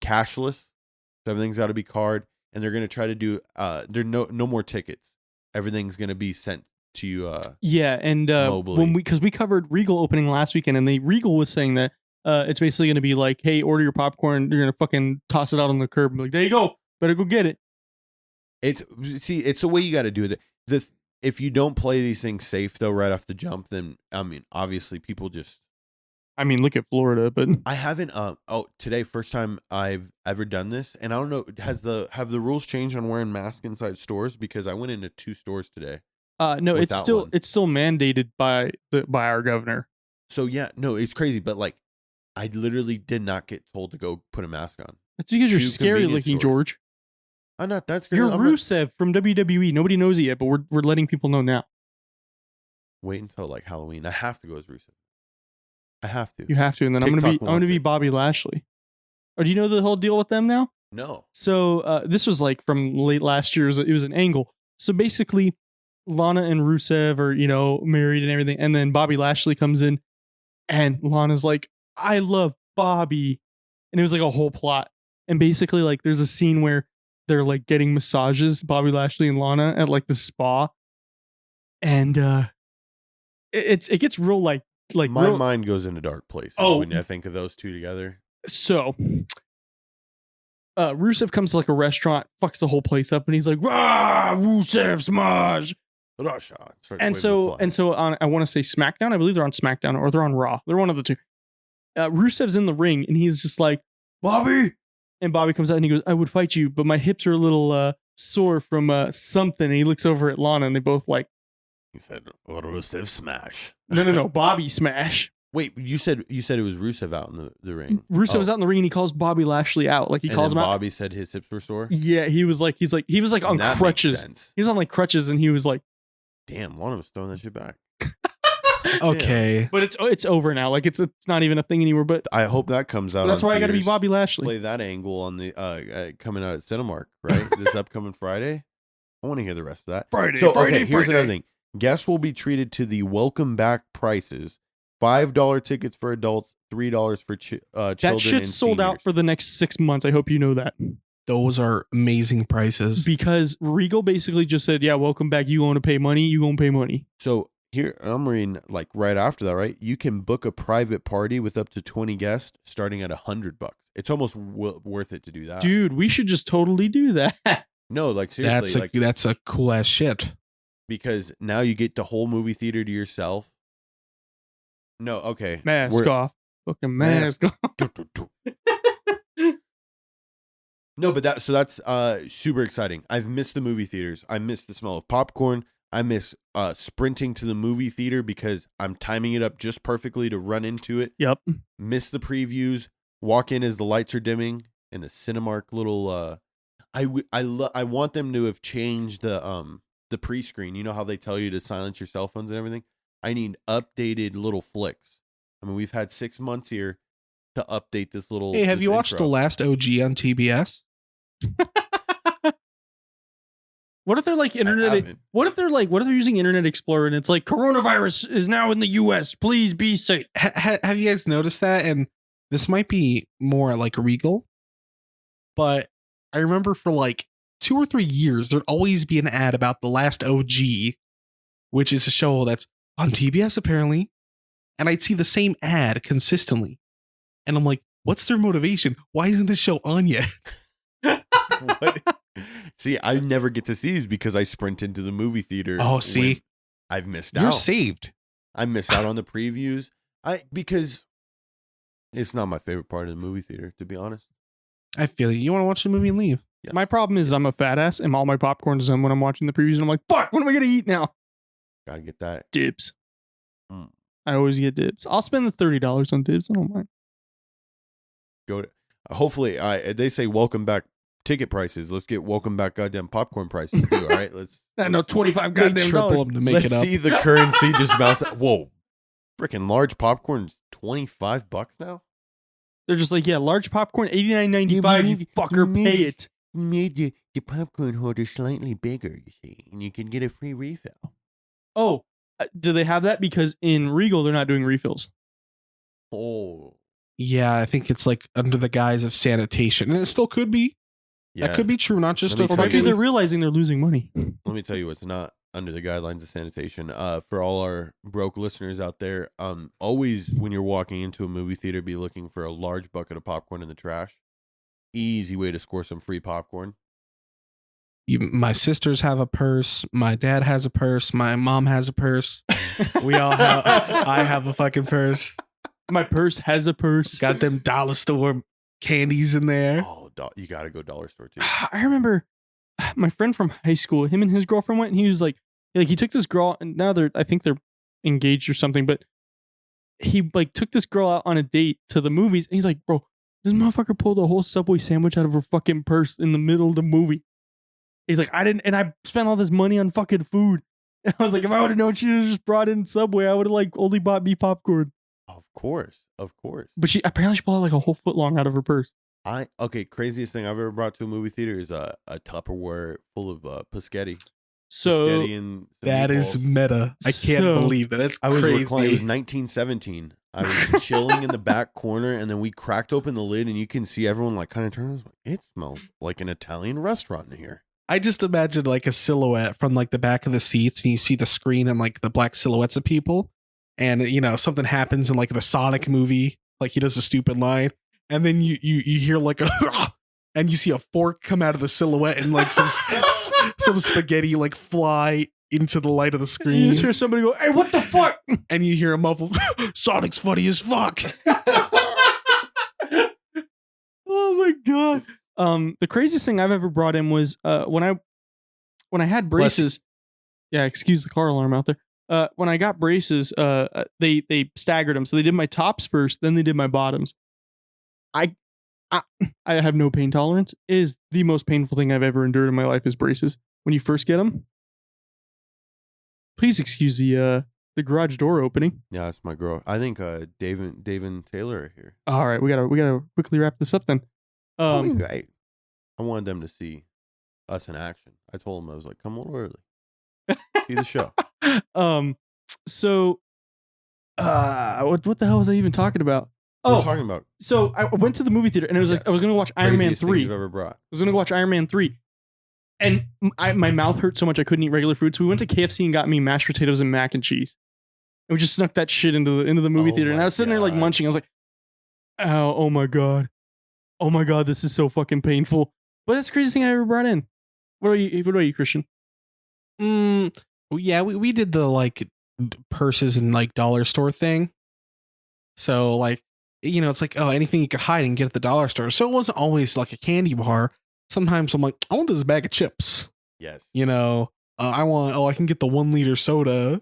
cashless. So everything's got to be card. And they're going to try to do, there no more tickets. Everything's going to be sent to you. Yeah, and when because we covered Regal opening last weekend, and Regal was saying that it's basically going to be like, hey, order your popcorn. You're going to fucking toss it out on the curb. And be like, there you go. Better go get it. It's the way you got to do it. If you don't play these things safe though, right off the jump, then I mean, obviously people just. I mean, look at Florida, but I haven't. Today, first time I've ever done this, and I don't know. Have the rules changed on wearing masks inside stores? Because I went into 2 stores today. No, it's still mandated by our governor. So yeah, no, it's crazy. But like, I literally did not get told to go put a mask on. That's because you're 2 scary convenience looking, stores. George. I'm not that scared. You're I'm not- Rusev from WWE. Nobody knows it yet, but we're letting people know now. Wait until like Halloween. I have to go as Rusev. I have to. You have to, and then I'm TikTok gonna wants be it. Bobby Lashley. Or do you know the whole deal with them now? No. So this was like from late last year. It was an angle. So basically, Lana and Rusev are married and everything, and then Bobby Lashley comes in, and Lana's like, "I love Bobby," and it was like a whole plot. And basically, like, there's a scene where they're like getting massages, Bobby Lashley and Lana, at like the spa, and it gets real like My real, mind goes into dark places Oh. when I think of those two together. So Rusev comes to like a restaurant, fucks the whole place up, and he's like, "Rah, Rusev smash!" Russia. And so on, I want to say SmackDown. I believe they're on SmackDown or they're on Raw. They're one of the two. Rusev's in the ring, and he's just like, "Bobby," and Bobby comes out and he goes, "I would fight you, but my hips are a little sore from something." And he looks over at Lana, and they both like, he said, Rusev smash. No, Bobby smash. Wait, you said it was Rusev out in the ring. Rusev Oh. was out in the ring, and he calls Bobby Lashley out. Like he And calls then him out. Bobby said his hips were sore. Yeah, he was like on That makes crutches. sense. He's on like crutches, and he was like, Damn, Lana was throwing that shit back. Okay. but it's over now. Like it's not even a thing anymore. But I hope that comes out. that's on why I got to be theaters. Bobby Lashley. Play that angle on the coming out at Cinemark, right? This upcoming Friday. I want to hear the rest of that. Friday. So okay, here's another thing. Guests will be treated to the welcome back prices: $5 tickets for adults, $3 for children. That shit's sold out for the next 6 months. I hope you know that. Those are amazing prices. Because Regal basically just said, yeah, welcome back. You going to pay money? You going to pay money. So here, I'm reading like right after that, right? You can book a private party with up to 20 guests starting at $100. It's almost worth it to do that. Dude, we should just totally do that. No, like seriously, That's a cool ass shit. because now you get the whole movie theater to yourself. No, okay. Mask off. Fucking mask off. No, but that's super exciting. I've missed the movie theaters. I miss the smell of popcorn. I miss sprinting to the movie theater because I'm timing it up just perfectly to run into it. Yep. Miss the previews. Walk in as the lights are dimming and the Cinemark little. I want them to have changed the pre-screen. You know how they tell you to silence your cell phones and everything. I need updated little flicks. I mean, we've had 6 months here to update this little. Hey, have this you watched intro. the last OG on TBS? What if they're like haven't. what if they're using Internet Explorer and it's like coronavirus is now in the US, please be safe. Have you guys noticed that? And this might be more like Regal, but I remember for like 2 or 3 years, there'd always be an ad about the last OG, which is a show that's on TBS apparently. And I'd see the same ad consistently. And I'm like, what's their motivation? Why isn't this show on yet? What? See, I never get to see these because I sprint into the movie theater. Oh, see? I've missed You're out. saved. I missed out on the previews. Because it's not my favorite part of the movie theater, to be honest. I feel you. You want to watch the movie and leave. Yeah. My problem is I'm a fat ass and all my popcorn's in when I'm watching the previews and I'm like, fuck, what am I gonna eat now? Gotta get that. Dibs. Mm. I always get dibs. I'll spend the $30 on dibs. I don't mind. Go to, hopefully, they say welcome back ticket prices. Let's get welcome back goddamn popcorn prices too. All right, let's. I know 25 They goddamn triple dollars. them to make Let's it up. see the currency just bounce. Whoa, freaking large popcorn's $25 now. They're just like, yeah, large popcorn, $89.95. You fucker, pay it. Made the popcorn holder slightly bigger, you see, and you can get a free refill. Oh, do they have that? Because in Regal, they're not doing refills. Oh, Yeah, I think it's like under the guise of sanitation. And it still could be. yeah. That could be true, not just Let me a Or tell maybe you- they're realizing they're losing money. Let me tell you what's not under the guidelines of sanitation. For all our broke listeners out there, always when you're walking into a movie theater, be looking for a large bucket of popcorn in the trash. Easy way to score some free popcorn. My sisters have a purse. My dad has a purse. My mom has a purse. We all have. I have a fucking purse. My purse has a purse. Got them dollar store candies in there. Oh, you gotta go dollar store too. I remember my friend from high school, him and his girlfriend went and he was like he took this girl and now I think they're engaged or something, but he like took this girl out on a date to the movies and he's like, bro, this motherfucker pulled a whole Subway sandwich out of her fucking purse in the middle of the movie. He's like, I spent all this money on fucking food. And I was like, if I would have known she was just brought in Subway, I would have like only bought me popcorn. Of course. But she pulled out like a whole foot long out of her purse. Craziest thing I've ever brought to a movie theater is a Tupperware full of Paschetti. So Paschetti and some That is meatballs. meta. I can't So- believe that. That's I was crazy. reclining. It was 1917. I was chilling in the back corner, and then we cracked open the lid, and you can see everyone like kind of turn. I was like, it smells like an Italian restaurant in here. I just imagine like a silhouette from like the back of the seats, and you see the screen and like the black silhouettes of people, and something happens in like the Sonic movie, like he does a stupid line, and then you hear like a and you see a fork come out of the silhouette and like some spaghetti like fly into the light of the you screen, just hear somebody go, hey, what the fuck? and you hear a muffled Sonic's funny as fuck. Oh my god. The craziest thing I've ever brought in was when I had braces. Yeah, excuse the car alarm out there. When I got braces, they staggered them. So they did my tops first, then they did my bottoms. I have no pain tolerance. It is the most painful thing I've ever endured in my life is braces. When you first get them. Please excuse the garage door opening. Yeah, that's my girl. I think Dave and Taylor are here. All right, we gotta quickly wrap this up then. I wanted them to see us in action. I told them I was like, come a little early, see the show. So, what the hell was I even talking about? We're talking about So I went to the movie theater and it was like I was gonna watch Iron Man craziest thing 3. you've I ever brought. was gonna watch Iron Man 3, and my mouth hurt so much I couldn't eat regular food. So we went to KFC and got me mashed potatoes and mac and cheese. And we just snuck that shit into the movie Oh theater. And my I was sitting there like God. munching. I was like, oh my god, this is so fucking painful. But that's the craziest thing I ever brought in. What about you, Christian? Yeah, we did the like purses and like dollar store thing. So like, it's like, oh, anything you could hide and get at the dollar store. So it wasn't always like a candy bar. sometimes I'm like, I want this bag of chips. Yes. You know, I can get the 1 liter soda.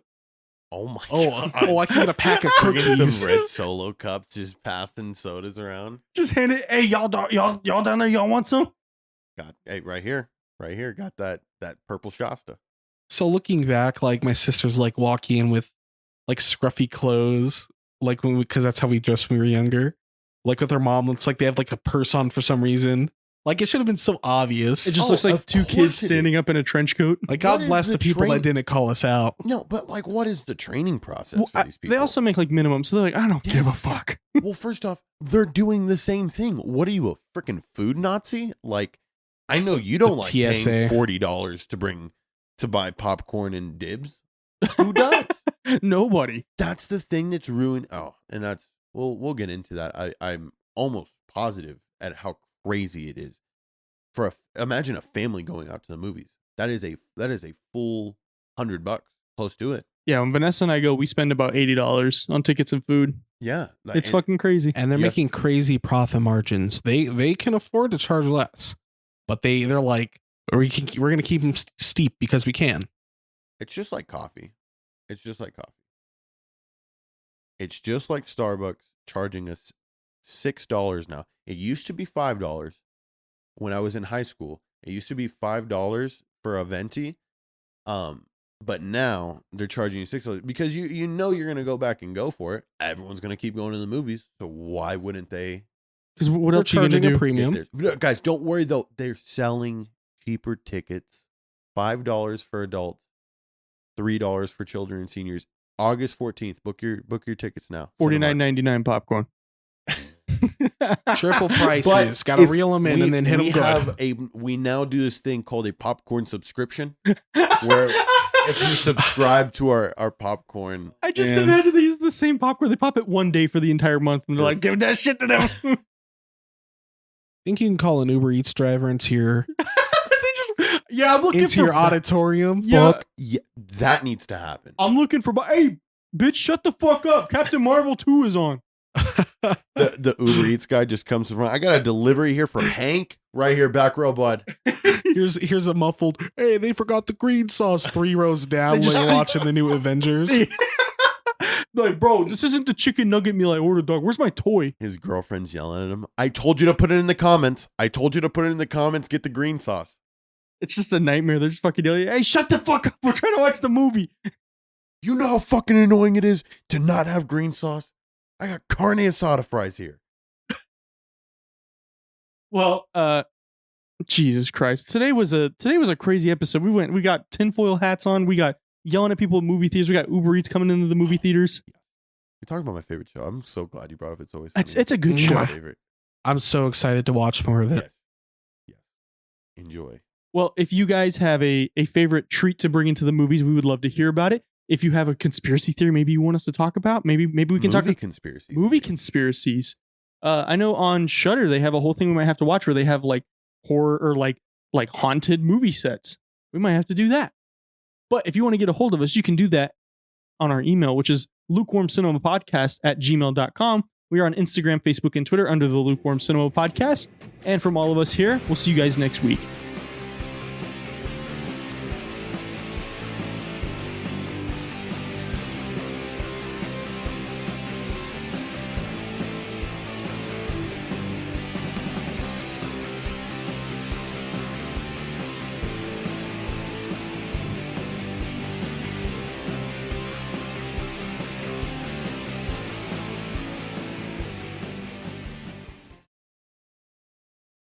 Oh my Oh, god. I can get a pack of Bringing cookies. some red Solo cups, just passing sodas around. Just hand it. Hey, y'all down there, y'all want some? Hey, right here, got that purple Shasta. So looking back, like my sister's like walking in with like scruffy clothes, like because that's how we dressed when we were younger. Like with her mom, it's like they have like a purse on for some reason. Like it should have been so obvious. It just looks like of 2 course kids it standing is. up in a trench coat. Like What God is bless the the people train- that didn't call us out. No, but like, what is the training process Well, for these people? they also make like minimum, so they're like, I don't give a fuck. Well, first off, they're doing the same thing. What are you, a freaking food Nazi? Like, I know you don't like paying TSA. $40 to buy popcorn and dibs. Who does? Nobody. That's the thing that's ruined. Oh, and that's we'll get into that. I'm almost positive at how crazy it is. Imagine a family going out to the movies. That is a full $100, close to it. Yeah, when Vanessa and I go, we spend about $80 on tickets and food. Yeah, It's fucking crazy. And they're Yes. making crazy profit margins. They can afford to charge less, but they're like, we're gonna keep them steep because we can. It's just like coffee. It's just like Starbucks charging us $6 now. It used to be $5 when I was in high school. It used to be $5 for a venti. But now they're charging you $6 because you know you're gonna go back and go for it. Everyone's gonna keep going to the movies, so why wouldn't they? Because what They're else are you charging gonna a do? premium. get theirs? Guys, don't worry though. They're selling cheaper tickets. $5 for adults, $3 for children and seniors. August 14th. Book your tickets now. $49.99 popcorn. Triple prices. But Got to if reel them in and then hit them good. We now do this thing called a popcorn subscription, where if you subscribe to our popcorn, I just And- imagine they use the same popcorn. They pop it one day for the entire month, and they're like, "Give that shit to them." I think you can call an Uber Eats driver into your Yeah, I'm looking into your for. auditorium. Yeah. Fuck. yeah, that needs to happen. I'm looking for. Hey, bitch, shut the fuck up. Captain Marvel 2 is on. The Uber Eats guy just comes from. I got a delivery here from Hank right here, back row, bud. Here's a muffled. Hey, they forgot the green sauce. 3 rows down They when just- you're watching the new Avengers. Like, bro, this isn't the chicken nugget meal I ordered, dog. Where's my toy? His girlfriend's yelling at him. I told you to put it in the comments. Get the green sauce. It's just a nightmare. They're just fucking yelling, "Hey, shut the fuck up. We're trying to watch the movie." You know how fucking annoying it is to not have green sauce? I got carne asada fries here. Well, Jesus Christ. Today was a crazy episode. We got tinfoil hats on. We got yelling at people at movie theaters. We got Uber Eats coming into the movie theaters. You're talking about my favorite show. I'm so glad you brought up It's Always It's Sunny. a good Mwah. show. My favorite. I'm so excited to watch more of it. Yes. Enjoy. Well, if you guys have a favorite treat to bring into the movies, we would love to hear about it. If you have a conspiracy theory maybe you want us to talk about, maybe we can talk Movie about conspiracy. movie conspiracies. I know on Shudder they have a whole thing we might have to watch where they have like horror or like haunted movie sets. We might have to do that. But if you want to get a hold of us, you can do that on our email, which is lukewarmcinemapodcast@gmail.com. We are on Instagram, Facebook, and Twitter under the Lukewarm Cinema Podcast. And from all of us here, we'll see you guys next week.